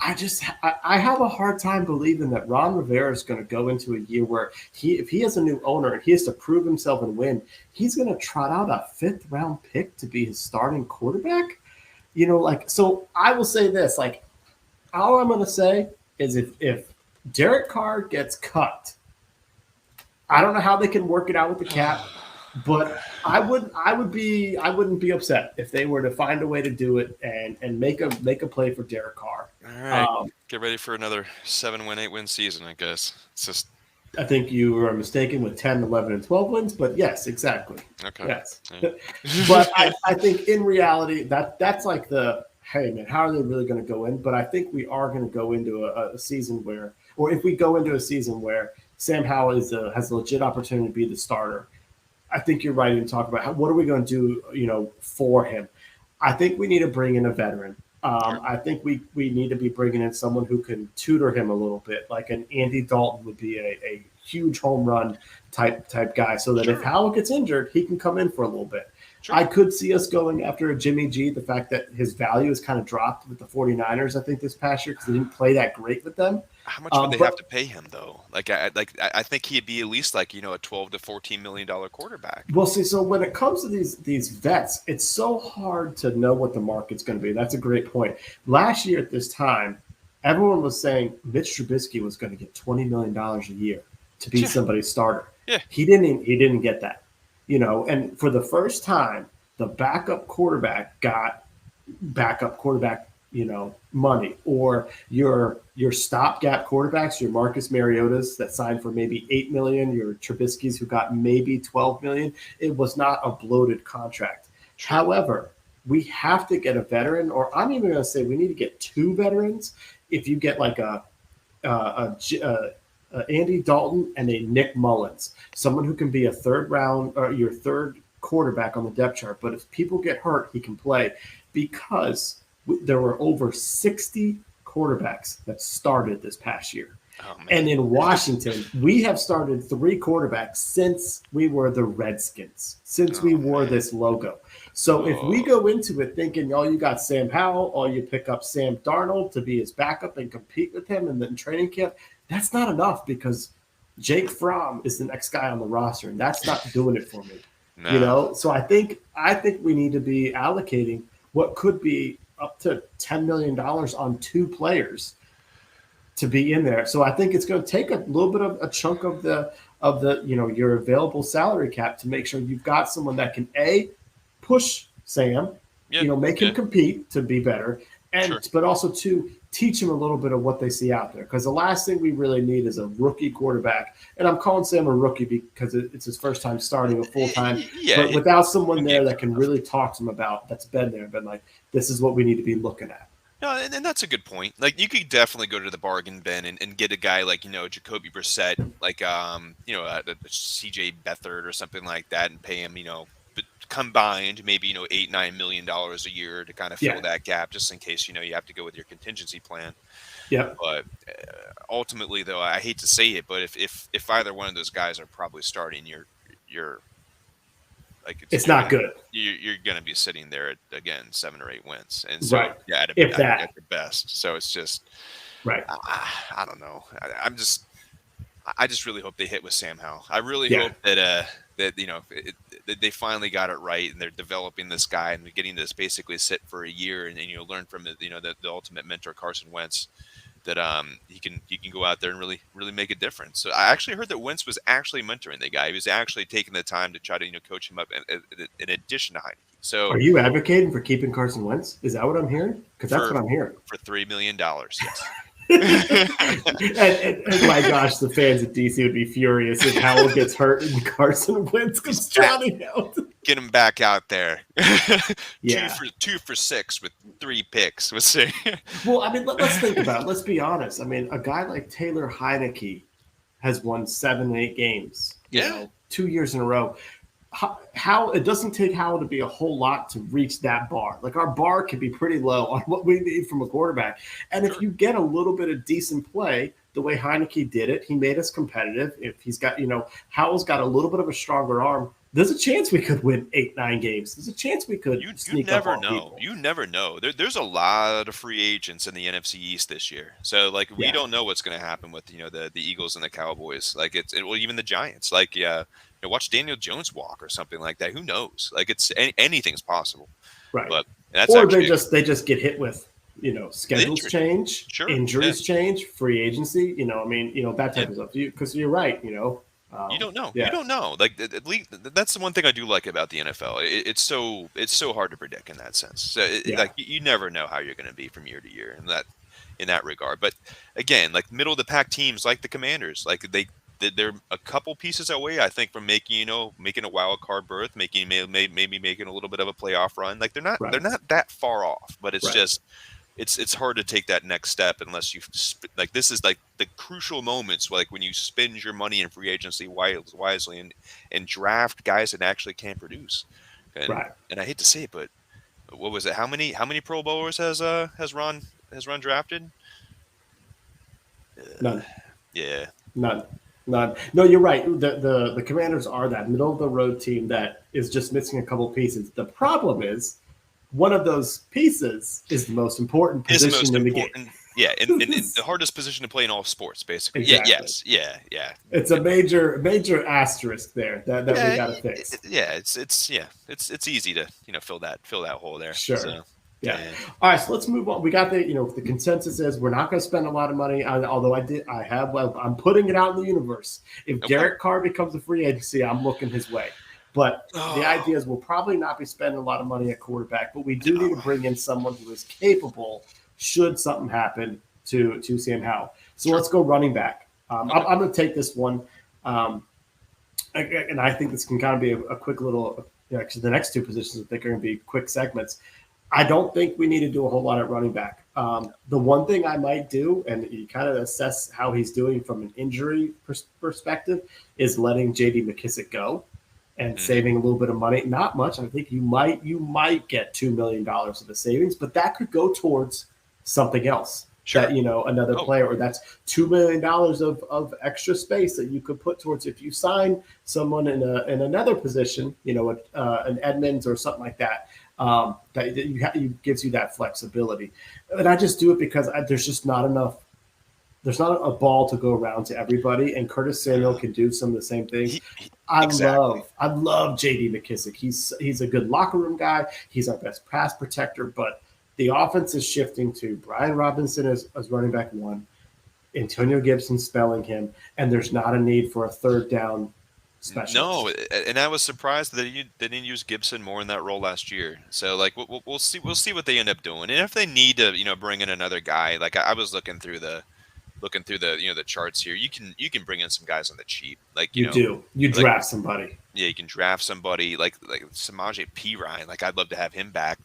I have a hard time believing that Ron Rivera is going to go into a year where if he has a new owner and he has to prove himself and win, he's going to trot out a fifth round pick to be his starting quarterback. So I will say this, like, all I'm going to say is if Derek Carr gets cut, I don't know how they can work it out with the cap. But I wouldn't be upset if they were to find a way to do it and make a play for Derek Carr. All right, get ready for another 7-win, 8-win season, I guess. It's just. I think you were mistaken with 10, 11, and 12 wins, but yes, exactly. Okay. Yes. Yeah. But I think in reality that's like hey man, how are they really going to go in? But I think we are going to go into a season where, or if we go into a season where Sam Howell has a legit opportunity to be the starter, I think you're right to talk about what are we going to do, for him. I think we need to bring in a veteran. I think we need to be bringing in someone who can tutor him a little bit, like an Andy Dalton would be a huge home run type guy, so that if Howell gets injured, he can come in for a little bit. Sure. I could see us going after a Jimmy G. The fact that his value has kind of dropped with the 49ers, I think, this past year because he didn't play that great with them. How much would they have to pay him though? I think he'd be at least like a $12 to $14 million quarterback. Well, see, so when it comes to these vets, it's so hard to know what the market's going to be. That's a great point. Last year at this time, everyone was saying Mitch Trubisky was going to get $20 million a year to be somebody's starter. Yeah, he didn't get that. And for the first time, the backup quarterback got backup quarterback, money, or your stopgap quarterbacks, your Marcus Mariotas that signed for maybe $8 million, your Trubisky's who got maybe $12 million. It was not a bloated contract. Sure. However, we have to get a veteran, or I'm even going to say we need to get two veterans. If you get like a Andy Dalton and a Nick Mullins, someone who can be a third round or your third quarterback on the depth chart. But if people get hurt, he can play, because there were over 60 quarterbacks that started this past year. Oh man. And in Washington, we have started 3 quarterbacks since we were the Redskins, since we wore this logo. So if we go into it thinking, oh, you got Sam Howell, or you pick up Sam Darnold to be his backup and compete with him in the training camp, that's not enough because Jake Fromm is the next guy on the roster, and that's not doing it for me. No. You know, so I think we need to be allocating what could be up to $10 million on 2 players to be in there. So I think it's going to take a little bit of a chunk of the your available salary cap to make sure you've got someone that can push Sam, make him compete to be better, and but also to teach him a little bit of what they see out there. Because the last thing we really need is a rookie quarterback. And I'm calling Sam a rookie because it's his first time starting a full time. But without someone there that can really talk to him about that's been there, been like, this is what we need to be looking at. No, and that's a good point. Like, you could definitely go to the bargain bin and get a guy like, Jacoby Brissett, like, CJ Beathard or something like that, and pay him, combined maybe, $8-9 million a year to kind of fill that gap, just in case, you have to go with your contingency plan. Yeah. But ultimately, though, I hate to say it, but if either one of those guys are probably starting, you're like it's not good. You're going to be sitting there at, again, 7 or 8 wins, and so at the best. So it's just right. I don't know. I just really hope they hit with Sam Howell. I really hope that that they finally got it right, and they're developing this guy and getting this basically sit for a year, and learn from the ultimate mentor Carson Wentz. That he can go out there and really make a difference. So I actually heard that Wentz was actually mentoring the guy. He was actually taking the time to try to coach him up in addition to Heineke. So are you advocating for keeping Carson Wentz? Is that what I'm hearing? Because that's what I'm hearing. For $3 million, yes. and my gosh, the fans at DC would be furious if Howell gets hurt and Carson Wentz comes trotting out. Get him back out there. 2 for 6 with 3 picks. Well, I mean, let's think about it. Let's be honest. I mean, a guy like Taylor Heineke has won 7, 8 games. 2 years in a row. How it doesn't take Howell to be a whole lot to reach that bar. Like, our bar can be pretty low on what we need from a quarterback. And if you get a little bit of decent play, the way Heineke did it, he made us competitive. If he's got, Howell's got a little bit of a stronger arm, there's a chance we could win 8-9 games. There's a chance we could sneak up on people. You never know. There's a lot of free agents in the NFC East this year. So, like, we don't know what's going to happen with, the Eagles and the Cowboys. Like, even the Giants. Like, watch Daniel Jones walk or something like that. Who knows? Like, anything's possible. Right. But that's they just get hit with, schedules change, injuries change, free agency, that type of stuff. Because you're right, you don't know. You don't know. Like, at least that's the one thing I do like about the NFL. It's so hard to predict in that sense. So like, you never know how you're going to be from year to year in that regard. But again, like, middle of the pack teams like the Commanders, like they're a couple pieces away, I think, from making a wild card berth, maybe making a little bit of a playoff run. Like, they're not that far off, but it's just. It's hard to take that next step unless you this is like the crucial moments, like when you spend your money in free agency wisely and draft guys that actually can produce. And I hate to say it, but what was it? How many Pro Bowlers has Ron drafted? None. Yeah. None. No, you're right. The Commanders are that middle of the road team that is just missing a couple pieces. The problem is, one of those pieces is the most important position in the game. Yeah, and the hardest position to play in all sports, basically. Exactly. Yeah. It's a major asterisk there that we got to fix. It's easy to fill that hole there. Sure. So, yeah. All right, so let's move on. We got the consensus is we're not going to spend a lot of money. Although I'm putting it out in the universe. If Derek Carr becomes a free agency, I'm looking his way. But the idea is we'll probably not be spending a lot of money at quarterback, but we do need to bring in someone who is capable should something happen to Sam Howell. So let's go running back. I'm going to take this one, and I think this can kind of be a quick little actually, the next 2 positions I think are going to be quick segments. I don't think we need to do a whole lot at running back. The one thing I might do, and you kind of assess how he's doing from an injury perspective, is letting J.D. McKissic go. And saving a little bit of money, not much. I think you might get $2 million of the savings, but that could go towards something else. Sure. that another Oh, player, or that's $2 million of extra space that you could put towards if you sign someone in another position, an Edmonds or something like that. That you gives you that flexibility, and I just do it because there's just not enough. There's not a ball to go around to everybody, and Curtis Samuel no. can do some of the same things. Exactly. I love J.D. McKissick. He's a good locker room guy. He's our best pass protector, but the offense is shifting to Brian Robinson as running back one, Antonio Gibson spelling him, and there's not a need for a third down No, specialist. and I was surprised that they didn't use Gibson more in that role last year. So like we'll see what they end up doing, and if they need to bring in another guy, like I was looking through the the charts here, you can bring in some guys on the cheap, like You do. You like draft somebody. yeah, you can draft somebody like Samaje Perine. Like I'd love to have him back.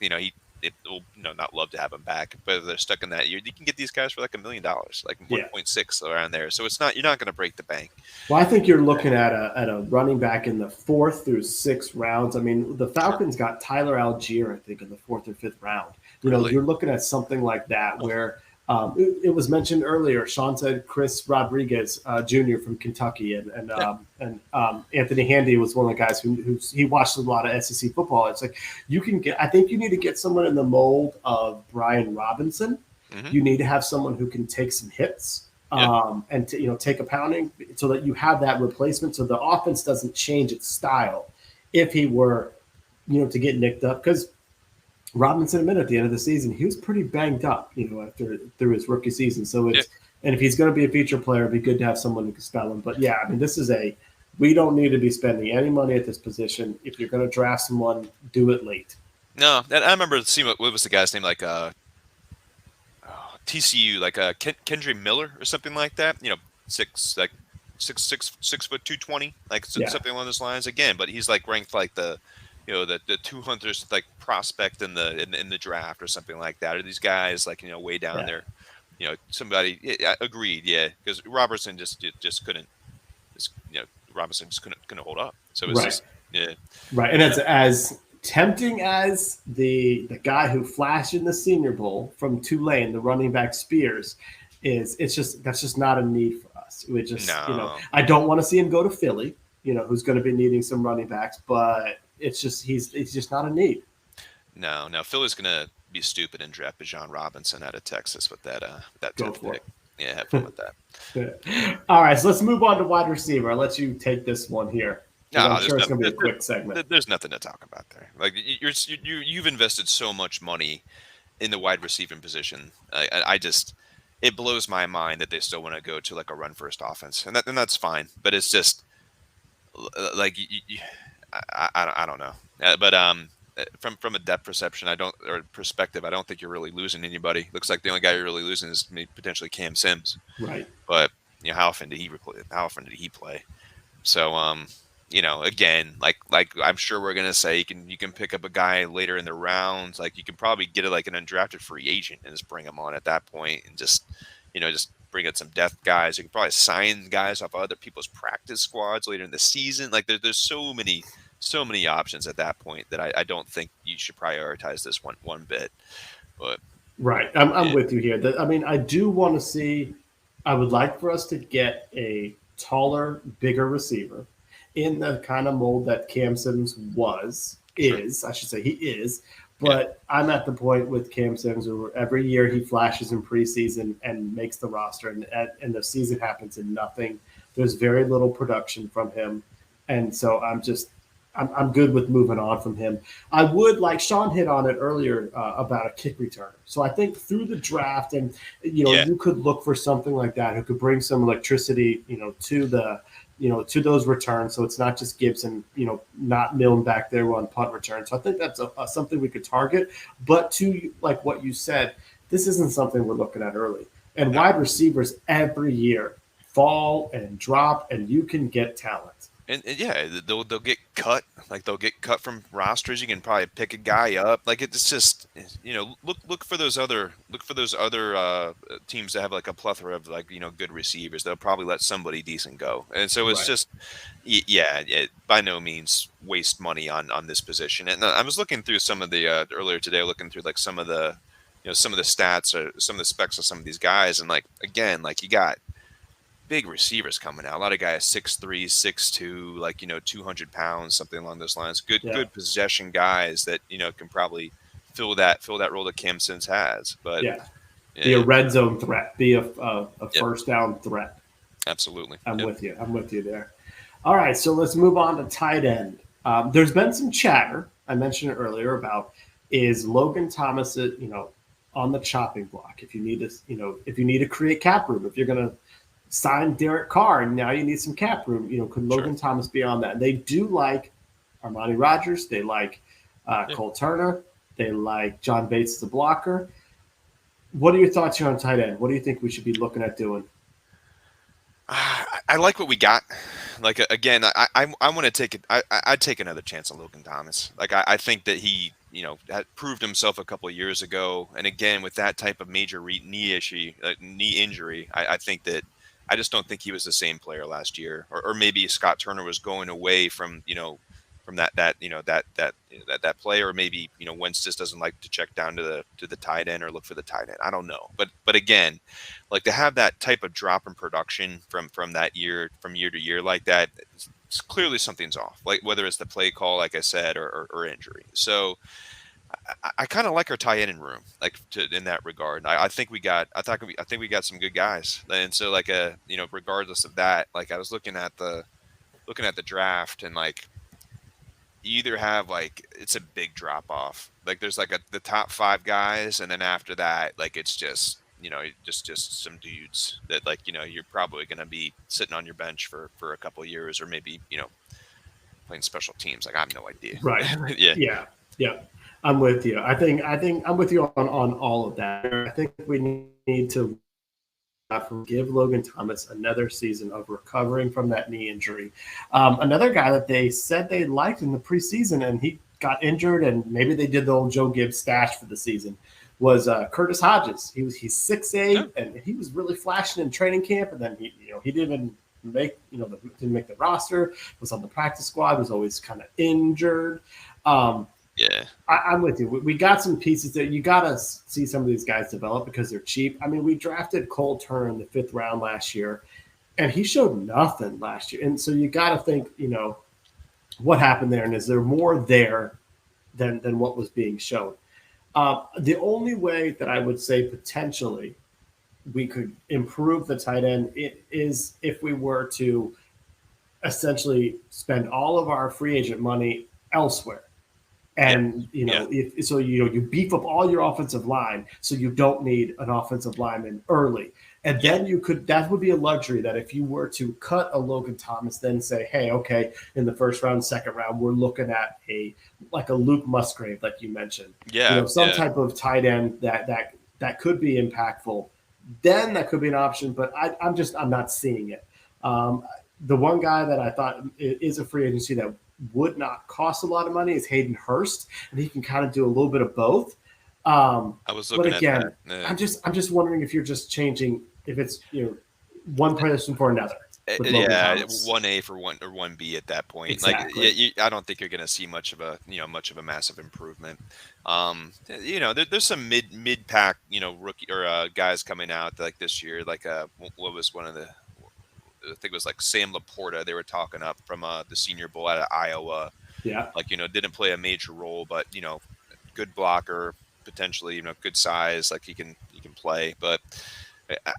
Well, not love to have him back, but if they're stuck in that year, you can get these guys for like $1 million, like Yeah. 1.6 around there. So you're not going to break the bank. Well, I think you're looking at a running back in the 4th through 6th rounds. I mean, the Falcons got Tyler Algier, I think, in the 4th or 5th round. Really? You're looking at something like that where it was mentioned earlier. Sean said Chris Rodriguez Jr. from Kentucky, and Anthony Handy was one of the guys who he watched a lot of SEC football. It's like you can get. I think you need to get someone in the mold of Brian Robinson. Mm-hmm. You need to have someone who can take some hits. And take a pounding so that you have that replacement, so the offense doesn't change its style if he were, to get nicked up. Because Robinson admitted at the end of the season he was pretty banged up, after through his rookie season. So and if he's going to be a feature player, it'd be good to have someone who can spell him. But yeah, I mean, we don't need to be spending any money at this position. If you're going to draft someone, do it late. No, and I remember seeing what was the guy's name, like TCU, like Kendry Miller or something like that. 6'6", 220, like something along those lines again. But he's like ranked like the 200th like prospect in the draft or something like that. Or these guys like way down there. Somebody agreed, yeah, because Robertson just couldn't. Robinson just couldn't hold up. So it's just right, and it's as tempting as the guy who flashed in the Senior Bowl from Tulane, the running back Spears, that's just not a need for us. We just I don't want to see him go to Philly, who's going to be needing some running backs, but it's just he's just not a need. No, Philly's going to be stupid and draft Bijan Robinson out of Texas with that 10th pick. Yeah, have fun with that. All right, so let's move on to wide receiver. I'll let you take this one here. No, I'm sure it's going to be a quick segment. There's nothing to talk about there. Like you've invested so much money in the wide receiving position. It blows my mind that they still want to go to like a run first offense, and that's fine. But it's just like I don't know. But from a depth perception, perspective, I don't think you're really losing anybody. Looks like the only guy you're really losing is potentially Cam Sims. Right. But how often did he play? So again, like I'm sure we're gonna say you can pick up a guy later in the rounds. Like you can probably get it like an undrafted free agent and just bring him on at that point, and just bring in some depth guys. You can probably sign guys off other people's practice squads later in the season. Like there's so many options at that point that I don't think you should prioritize this one bit. But right, I'm with you here. I mean, I do want to see. I would like for us to get a taller, bigger receiver in the kind of mold that Cam Sims is. I should say he is. But I'm at the point with Cam Sims where every year he flashes in preseason and makes the roster, and the season happens and nothing. There's very little production from him, and so I'm good with moving on from him. I would, like Sean hit on it earlier about a kick returner. So I think through the draft, and you could look for something like that who could bring some electricity, to those returns. So it's not just Gibson, not milling back there on punt return. So I think that's something we could target. But to like what you said, this isn't something we're looking at early. And wide receivers every year fall and drop, and you can get talent. And they'll get cut. Like they'll get cut from rosters. You can probably pick a guy up. Like it's just look for those other teams that have like a plethora of like good receivers. They'll probably let somebody decent go. And so it's just by no means waste money on this position. And I was looking through some of the earlier today, looking through like some of the some of the stats or some of the specs of some of these guys, and like again, like you got big receivers coming out. A lot of guys 6'3", 6'2", like 200 pounds, something along those lines. Yeah. Good possession guys that can probably fill that role that Cam Sims has. But Yeah. Be a yeah, red zone threat. Be a yep, first down threat. absolutely. I'm Yep. with you. I'm with you there. All right, so let's move on to tight end. There's been some chatter. I mentioned it earlier about is Logan Thomas, on the chopping block. If you need to, if you need to create cap room, if you're going to sign Derek Carr, and now you need some cap room. Could Sure. Logan Thomas be on that? They do like Armani Rogers. They like Yeah. Cole Turner. They like John Bates as a blocker. What are your thoughts here on tight end? What do you think we should be looking at doing? I like what we got. Like again, I want to take it. I'd take another chance on Logan Thomas. Like I think that he had proved himself a couple of years ago, and again with that type of major knee issue, knee injury, I think that I just don't think he was the same player last year, or maybe Scott Turner was going away from from that play, or maybe Wentz just doesn't like to check down to the tight end or look for the tight end. I don't know, but again, like to have that type of drop in production from that year from year to year like that, it's clearly something's off. Like whether it's the play call, like I said, or injury. So I kind of like our tight end room, like in that regard. I think we got some good guys, and so like regardless of that, like I was looking at the draft, and like you either have like it's a big drop off. Like there's like the top 5 guys, and then after that, like it's just just some dudes that like you're probably going to be sitting on your bench for a couple of years, or maybe playing special teams. Like I have no idea. Right. Yeah. Yeah. I'm with you. I think I'm with you on all of that. I think we need to give Logan Thomas another season of recovering from that knee injury. Another guy that they said they liked in the preseason, and he got injured, and maybe they did the old Joe Gibbs stash for the season, was Curtis Hodges. He's 6'8", and he was really flashing in training camp, and then he didn't didn't make the roster. Was on the practice squad. Was always kind of injured. Yeah, I'm with you. We got some pieces that you got to see some of these guys develop because they're cheap. I mean, we drafted Cole Turner in the 5th round last year, and he showed nothing last year. And so you got to think, what happened there, and is there more there than what was being shown? The only way that I would say potentially we could improve the tight end is if we were to essentially spend all of our free agent money elsewhere. And you beef up all your offensive line, so you don't need an offensive lineman early. And then that would be a luxury that if you were to cut a Logan Thomas, then say, hey, okay, in the 1st round, 2nd round, we're looking at a Luke Musgrave, like you mentioned. Some type of tight end that could be impactful. Then that could be an option, but I'm not seeing it. The one guy that I thought is a free agency that would not cost a lot of money is Hayden Hurst, and he can kind of do a little bit of both. I was looking but again, at that. Yeah. I'm just wondering if you're just changing if it's one person for another. Yeah, 1A for 1B at that point. Exactly. I don't think you're going to see much of a massive improvement. There's some mid pack rookie or guys coming out like this year. Like what was one of the I think it was like Sam Laporta. They were talking up from the Senior Bowl out of Iowa. Yeah. Like, didn't play a major role, but, good blocker, potentially, good size, like he can play. But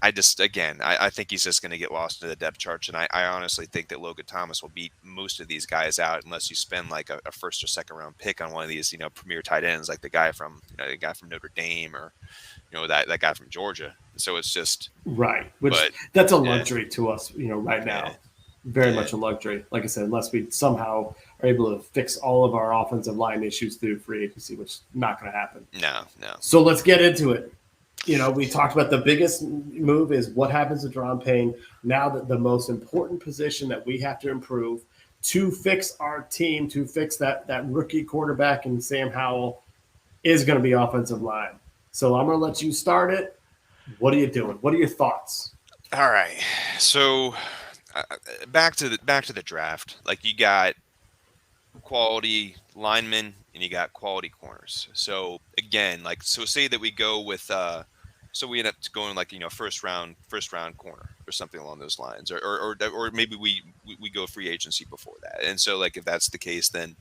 I think he's just going to get lost in the depth chart. And I honestly think that Logan Thomas will beat most of these guys out unless you spend like a 1st or 2nd round pick on one of these, premier tight ends, like the guy from Notre Dame, or, that guy from Georgia. So it's just right. That's a luxury to us, right now. Yeah. Very much a luxury. Like I said, unless we somehow are able to fix all of our offensive line issues through free agency, which is not going to happen. No. So let's get into it. We talked about the biggest move is what happens to Daron Payne. Now that the most important position that we have to improve to fix our team, to fix that rookie quarterback and Sam Howell, is going to be offensive line. So I'm going to let you start it. What are you doing? What are your thoughts? All right. So back to the draft. Like you got quality linemen and you got quality corners. So again, like, so say that we go with, so we end up going like, first round corner or something along those lines, or maybe we go free agency before that. And so like if that's the case, then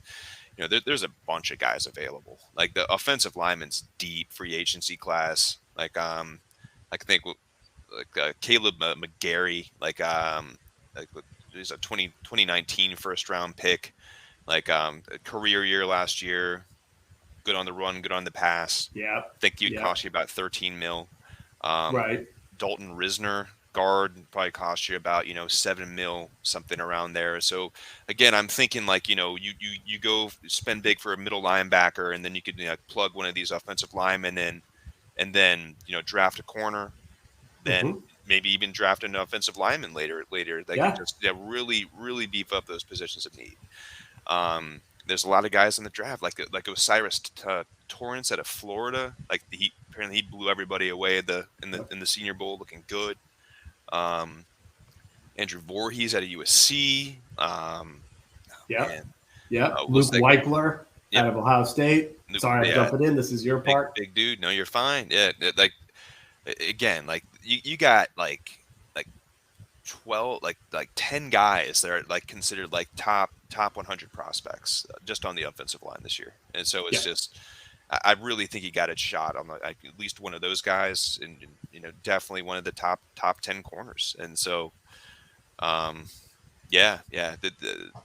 there's a bunch of guys available. Like the offensive lineman's deep free agency class. Like I think Caleb McGarry, like he's a 2019 first round pick, like a career year last year, good on the run, good on the pass. Yeah. I think he'd cost you about 13 mil. Right. Dalton Risner, guard, probably cost you about 7 mil, something around there. So again, I'm thinking like you go spend big for a middle linebacker, and then you could plug one of these offensive linemen in, and then draft a corner, then maybe even draft an offensive lineman later. They can just really beef up those positions of need. There's a lot of guys in the draft, like Osiris Torrance out of Florida. Like apparently he blew everybody away in the Senior Bowl, looking good. Andrew Voorhees out of USC. Luke Weichler out of Ohio State. Sorry, I'm jumping in. This is your part. Big dude. No, you're fine. Yeah, like again, like you got like 12, like 10 guys that are like considered like top 100 prospects just on the offensive line this year. And so it's just, I really think he got a shot on at least one of those guys, and definitely one of the top 10 corners. And so,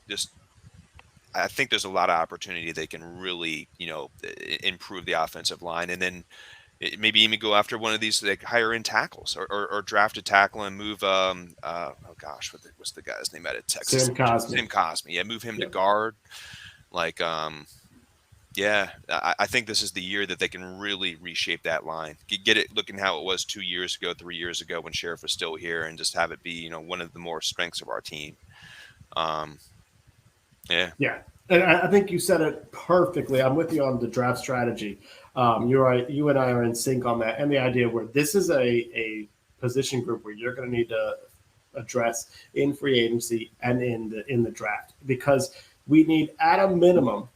just I think there's a lot of opportunity they can really improve the offensive line, and then maybe even go after one of these like higher end tackles, or draft a tackle and move what's the guy's name out of Texas? Sam Cosmi. Yeah, move him to guard. Like I think this is the year that they can really reshape that line. Get it looking how it was 2 years ago, 3 years ago when Sheriff was still here, and just have it be one of the more strengths of our team. Yeah. And I think you said it perfectly. I'm with you on the draft strategy. You're right. You and I are in sync on that. And the idea where this is a position group where you're going to need to address in free agency and in the draft, because we need at a minimum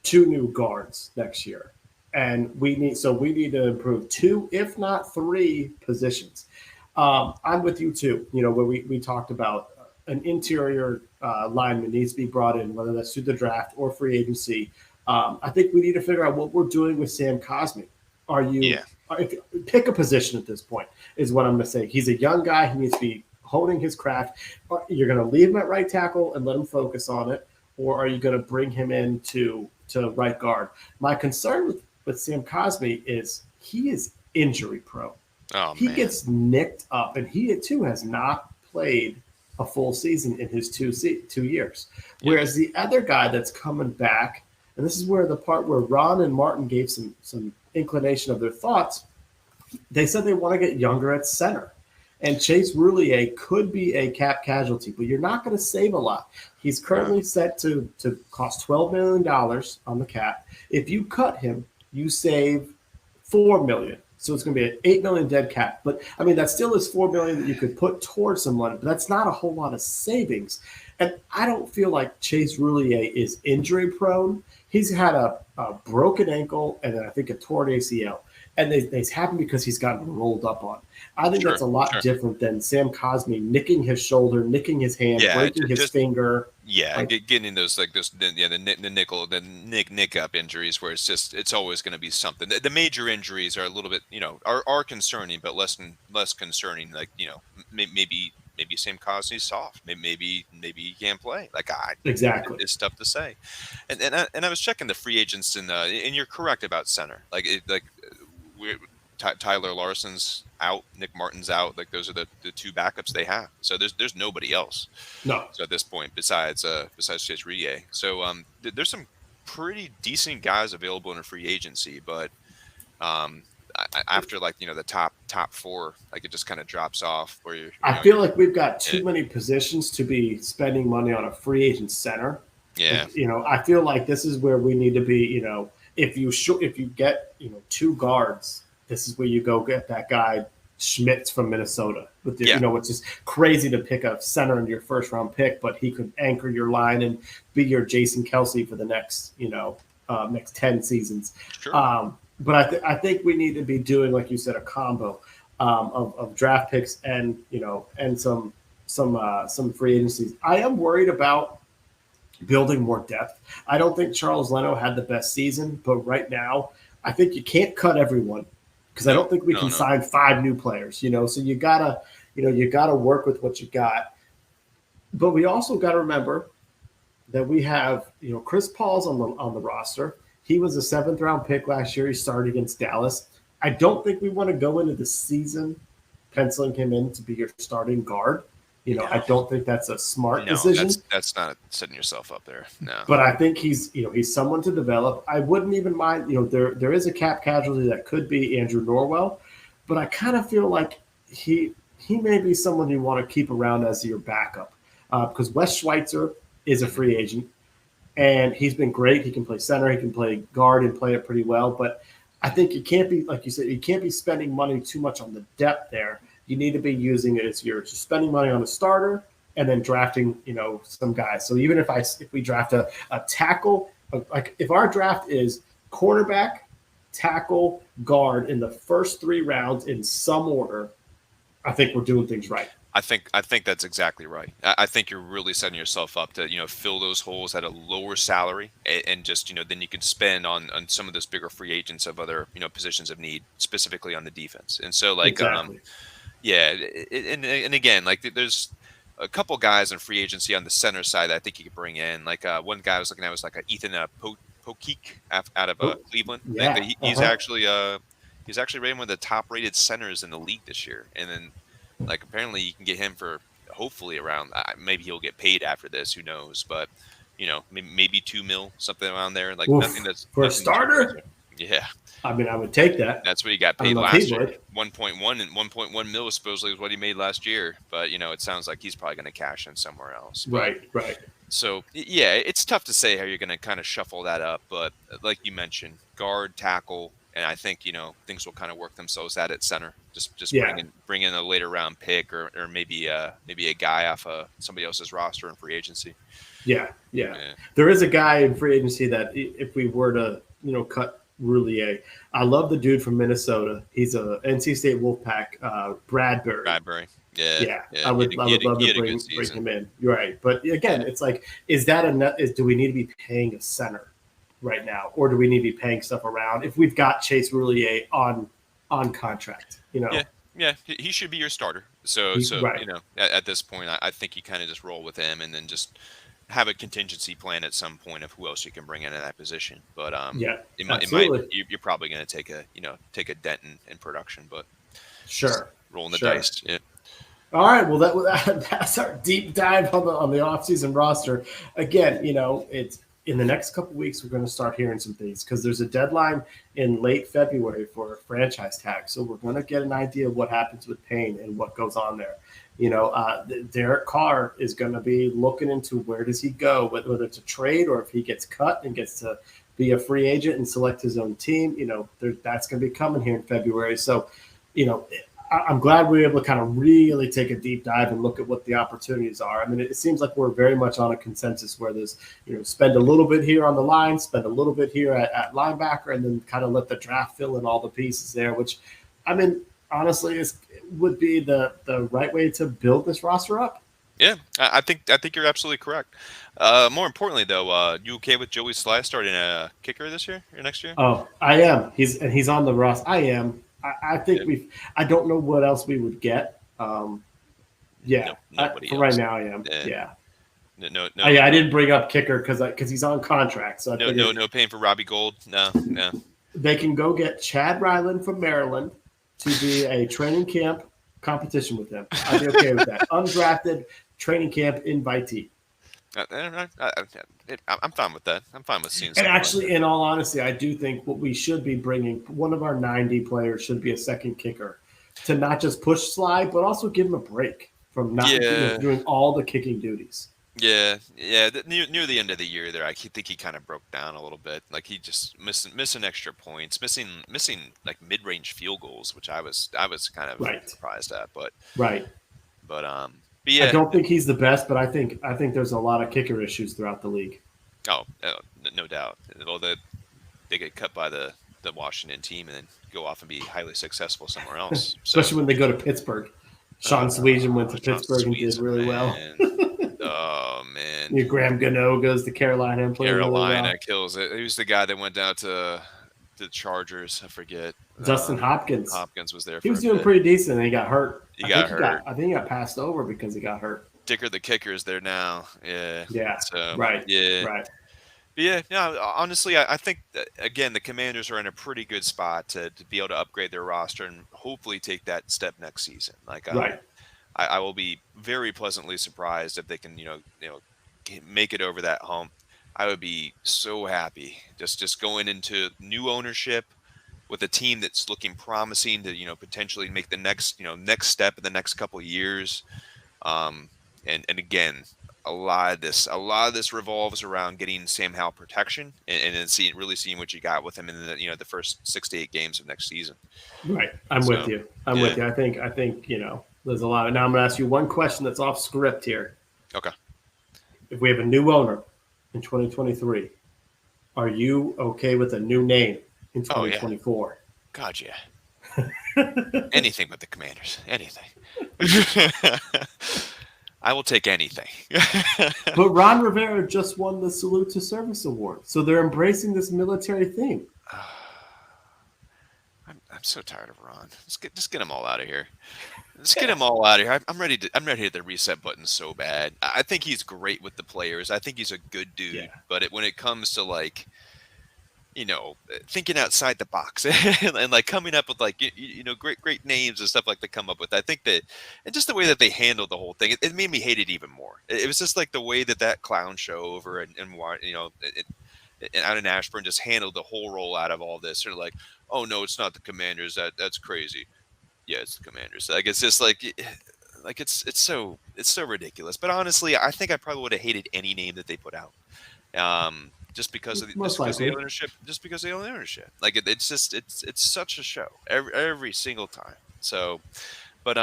2 new guards next year. And we need to improve 2, if not 3 positions. I'm with you too. Where we talked about an interior lineman needs to be brought in, whether that's through the draft or free agency. I think we need to figure out what we're doing with Sam Cosmi. Pick a position at this point is what I'm going to say. He's a young guy. He needs to be honing his craft. You're going to leave him at right tackle and let him focus on it, or are you going to bring him in to right guard? My concern with Sam Cosmi is he is injury prone. He gets nicked up, and he too has not played a full season in his 2 years. Whereas the other guy that's coming back, and this is where the part where Ron and Martin gave some inclination of their thoughts, they said they want to get younger at center. And Chase Roulier could be a cap casualty, but you're not going to save a lot. He's currently set to cost $12 million on the cap. If you cut him, you save $4 million. So it's going to be an $8 million dead cap. But, I mean, that still is $4 million that you could put towards someone, but that's not a whole lot of savings. And I don't feel like Chase Roulier is injury prone. He's had a broken ankle and then I think a torn ACL. And they happen because he's gotten rolled up on. I think that's a lot different than Sam Cosmi nicking his shoulder, nicking his hand, breaking his finger. Yeah, getting those the nick up injuries where it's always going to be something. The major injuries are a little bit are concerning, but less concerning. Like maybe Sam Cosmi's soft. Maybe he can't play. Exactly. It's tough to say. And I was checking the free agents and you're correct about center. Tyler Larson's out, Nick Martin's out. Like those are the 2 backups they have. So there's nobody else. No. So at this point, besides Chase Roulier. So there's some pretty decent guys available in a free agency, but after the top 4, like it just kind of drops off. I feel like we've got too many positions to be spending money on a free agent center. Yeah. I feel like this is where we need to be. If you get 2 guards, this is where you go get that guy Schmitz from Minnesota. It's just crazy to pick a center in your first round pick, but he could anchor your line and be your Jason Kelsey for the next next 10 seasons. Sure. But I think we need to be doing, like you said, a combo of draft picks and and some free agencies. I am worried about building more depth. I don't think Charles Leno had the best season, but right now I think you can't cut everyone because I don't think we can sign 5 new players. So you gotta work with what you got. But we also got to remember that we have Chris Paul's on the roster. He was a 7th round pick last year. He started against Dallas. I don't think we want to go into the season penciling him in to be your starting guard. I don't think that's a smart decision. That's not setting yourself up there. No. But I think he's someone to develop. I wouldn't even mind. There is a cap casualty that could be Andrew Norwell, but I kind of feel like he may be someone you want to keep around as your backup because Wes Schweitzer is a free agent, and he's been great. He can play center, he can play guard, and play it pretty well. But I think you can't be, like you said, you can't be spending money too much on the depth there. You need to be using it as you're spending money on a starter and then drafting, some guys. So even if we draft a tackle, like if our draft is cornerback, tackle, guard in the first 3 rounds in some order, I think we're doing things right. I think that's exactly right. I think you're really setting yourself up to fill those holes at a lower salary and just then you can spend on some of those bigger free agents of other positions of need, specifically on the defense. And so exactly. Yeah, and again, like there's a couple guys in free agency on the center side that I think you could bring in. Like one guy I was looking at was like a Ethan Pokeek out of Cleveland. Yeah. He's actually rated one of the top rated centers in the league this year. And then like apparently you can get him for hopefully around maybe he'll get paid after this. Who knows? But maybe $2 million, something around there. Like nothing that's for a starter. Yeah. I mean, I would take that. That's what he got paid last year. 1.1 and 1.1 mil supposedly is what he made last year. But it sounds like he's probably going to cash in somewhere else. Right. So yeah, it's tough to say how you're going to kind of shuffle that up. But like you mentioned, guard, tackle, and I think things will kind of work themselves out at center. Just bring in a later round pick or maybe a guy off somebody else's roster in free agency. Yeah. There is a guy in free agency that if we were to cut Roulier. I love the dude from Minnesota. He's a NC State Wolfpack, Bradbury. Yeah. I would love to bring him in. You're right. But again, it's like, do we need to be paying a center right now? Or do we need to be paying stuff around if we've got Chase Roulier on contract? Yeah, he should be your starter. So right. At this point, I think you kind of just roll with him and then just have a contingency plan at some point of who else you can bring in that position. But you're probably going to take a dent in production. But sure, rolling the dice. Yeah. All right. Well, that's our deep dive on the offseason roster. Again, it's in the next couple of weeks we're going to start hearing some things because there's a deadline in late February for a franchise tag. So we're going to get an idea of what happens with Payne and what goes on there. Derek Carr is going to be looking into where does he go, whether it's a trade or if he gets cut and gets to be a free agent and select his own team. That's going to be coming here in February. So, I'm glad we were able to kind of really take a deep dive and look at what the opportunities are. I mean, it seems like we're very much on a consensus where there's, spend a little bit here on the line, spend a little bit here at linebacker, and then kind of let the draft fill in all the pieces there, which, I mean, honestly, would be the right way to build this roster up. Yeah, I think you're absolutely correct. More importantly, though, you okay with Joey Sly starting a kicker this year or next year? Oh, I am. He's on the roster. I am. I think I don't know what else we would get. For right now, I am. Yeah. No. I didn't bring up kicker because he's on contract. So no paying for Robbie Gould. No. They can go get Chad Ryland from Maryland to be a training camp competition with them. I'd be okay with that. Undrafted training camp invitee. I'm fine with that. I'm fine with seeing. And actually, in all honesty, I do think what we should be bringing, one of our 90 players should be a second kicker to not just push Sly, but also give him a break from not doing all the kicking duties. Yeah. Near the end of the year, there, I think he kind of broke down a little bit. Like he just missing extra points, missing like mid-range field goals, which I was kind of surprised at. But yeah. I don't think he's the best, but I think there's a lot of kicker issues throughout the league. Oh, no doubt. they get cut by the Washington team and then go off and be highly successful somewhere else. So, Especially when they go to Pittsburgh. Sean Sweeten went to Sean Pittsburgh and did Sweetson, really well. Oh man, Graham Gano goes to Carolina and played really Carolina well. kills it. He was the guy that went down to the Chargers. I forget. Dustin Hopkins. Hopkins was there. He was doing pretty decent, and he got hurt. He got hurt. I think he got passed over because he got hurt. Dicker the kicker is there now. Yeah. Yeah. So, right. Yeah. Right. But yeah. No. Honestly, I think that, again, the Commanders are in a pretty good spot to be able to upgrade their roster and hopefully take that step next season. Like, right. I will be very pleasantly surprised if they can, make it over that hump. I would be so happy just going into new ownership with a team that's looking promising to, potentially make the next step in the next couple of years. And again, a lot of this revolves around getting Sam Howell protection and then seeing what you got with him in the first 6 to 8 games of next season. Right. I'm with you. I'm with you. I think, there's a lot of, now I'm going to ask you one question that's off script here. Okay. If we have a new owner in 2023, are you okay with a new name in 2024? God, yeah. Anything but the Commanders. Anything. I will take anything. But Ron Rivera just won the Salute to Service Award, so they're embracing this military theme. I'm so tired of Ron. Just get them all out of here. Let's get him all out of here. I'm ready to hit the reset button so bad. I think he's great with the players. I think he's a good dude. Yeah. But when it comes to thinking outside the box and coming up with great names and stuff like they come up with, I think that, and just the way that they handled the whole thing, it made me hate it even more. It was just like the way that clown show over and out in Ashburn just handled the whole rollout of all this. Sort of like, oh no, it's not the Commanders. That's crazy. Yeah, it's the Commanders. It's just it's so ridiculous. But honestly, I think I probably would have hated any name that they put out, just because of the ownership. Just because they own ownership. It's such a show every single time. So, but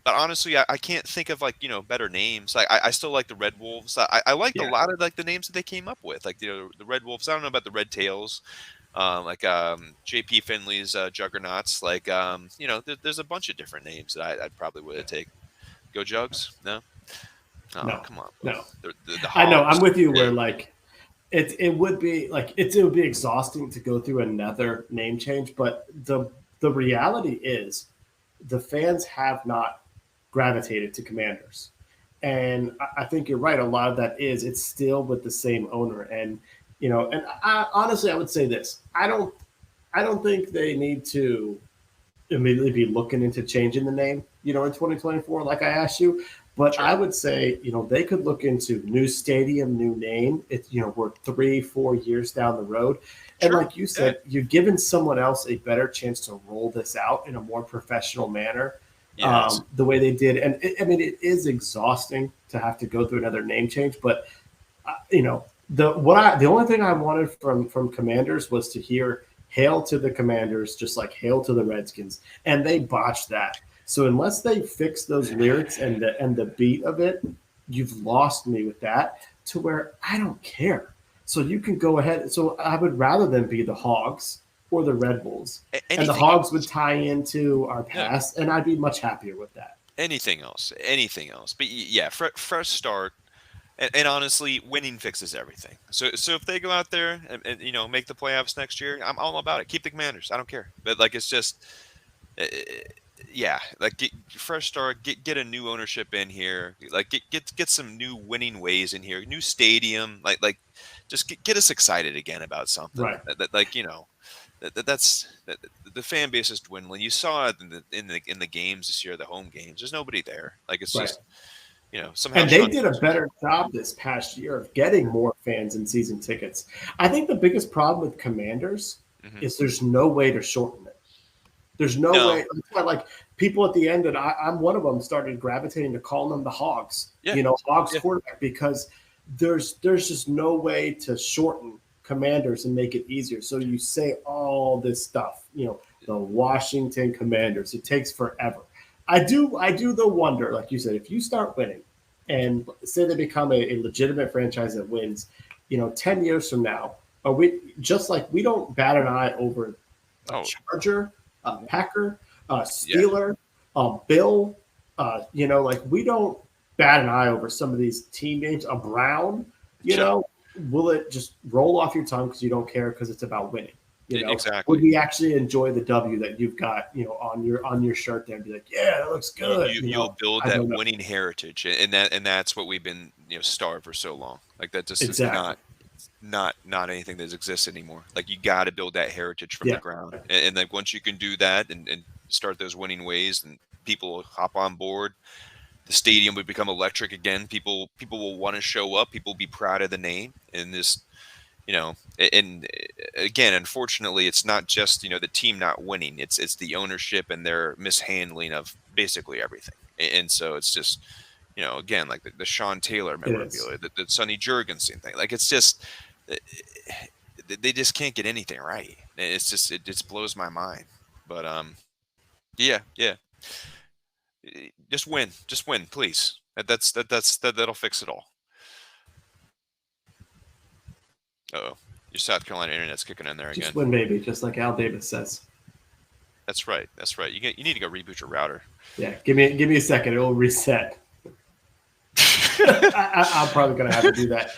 honestly, I can't think of better names. I still like the Red Wolves. I liked a lot of the names that they came up with. The Red Wolves. I don't know about the Red Tails. JP Finley's Juggernauts. There's a bunch of different names that I probably would have taken. Go Jugs? No. Oh, no, come on. No. The I know. I'm with you. Where it would be it would be exhausting to go through another name change, but the reality is the fans have not gravitated to Commanders, and I think you're right. A lot of that is it's still with the same owner, and honestly, I would say this. I don't think they need to immediately be looking into changing the name, in 2024, like I asked you. But sure. I would say, they could look into new stadium, new name. It's, we're 3-4 years down the road. And like you said, you're giving someone else a better chance to roll this out in a more professional manner, the way they did. And it is exhausting to have to go through another name change. But, the only thing I wanted from Commanders was to hear hail to the Commanders, just like hail to the Redskins, and they botched that. So unless they fix those lyrics and the beat of it, you've lost me with that to where I don't care. So you can go ahead. So I would rather them be the Hogs or the Red Bulls, and the Hogs would tie into our past, and I'd be much happier with that. Anything else. But yeah, fresh start. And honestly, winning fixes everything. So if they go out there and make the playoffs next year, I'm all about it. Keep the Commanders. I don't care. But it's just, get fresh start. Get a new ownership in here. Get some new winning ways in here. New stadium. Just get us excited again about something. Right. That's the fan base is dwindling. You saw it in the games this year, the home games. There's nobody there. It's right. just. Somehow. And they did a better job this past year of getting more fans and season tickets. I think the biggest problem with Commanders is there's no way to shorten it. There's no way. People at the end, and I'm one of them, started gravitating to calling them the Hogs. Yeah. Hogs quarterback, because there's just no way to shorten Commanders and make it easier. So you say all this stuff, the Washington Commanders. It takes forever. I do though wonder, like you said, if you start winning and say they become a legitimate franchise that wins, 10 years from now, We just like we don't bat an eye over a Oh, Charger, a Packer, a yeah, Steeler, a Bill. Like we don't bat an eye over some of these team names. A Brown, yeah, will it just roll off your tongue because you don't care because it's about winning? Would exactly. we actually enjoy the W that you've got, on your shirt there and be like, yeah, it looks good. You'll build I that don't know. winning heritage, and that's what we've been starved for so long. Like that just is Exactly. not anything that exists anymore. Like you got to build that heritage from the Yeah. ground, and like once you can do that and start those winning ways, and people will hop on board. The stadium would become electric again. People will want to show up. People will be proud of the name, and this and again, unfortunately, it's not just the team not winning. It's the ownership and their mishandling of basically everything. And so it's just again, like the Sean Taylor It is. memorabilia, the Sonny Jurgensen thing. Like it's just uh, they just can't get anything right. It's just it just blows my mind. But yeah, just win, please. That'll fix it all. Oh, your South Carolina internet's kicking in there Just again. win, baby, just like Al Davis says. That's right. You need to go reboot your router. Yeah, give me a second. It will reset. I'm probably gonna have to do that.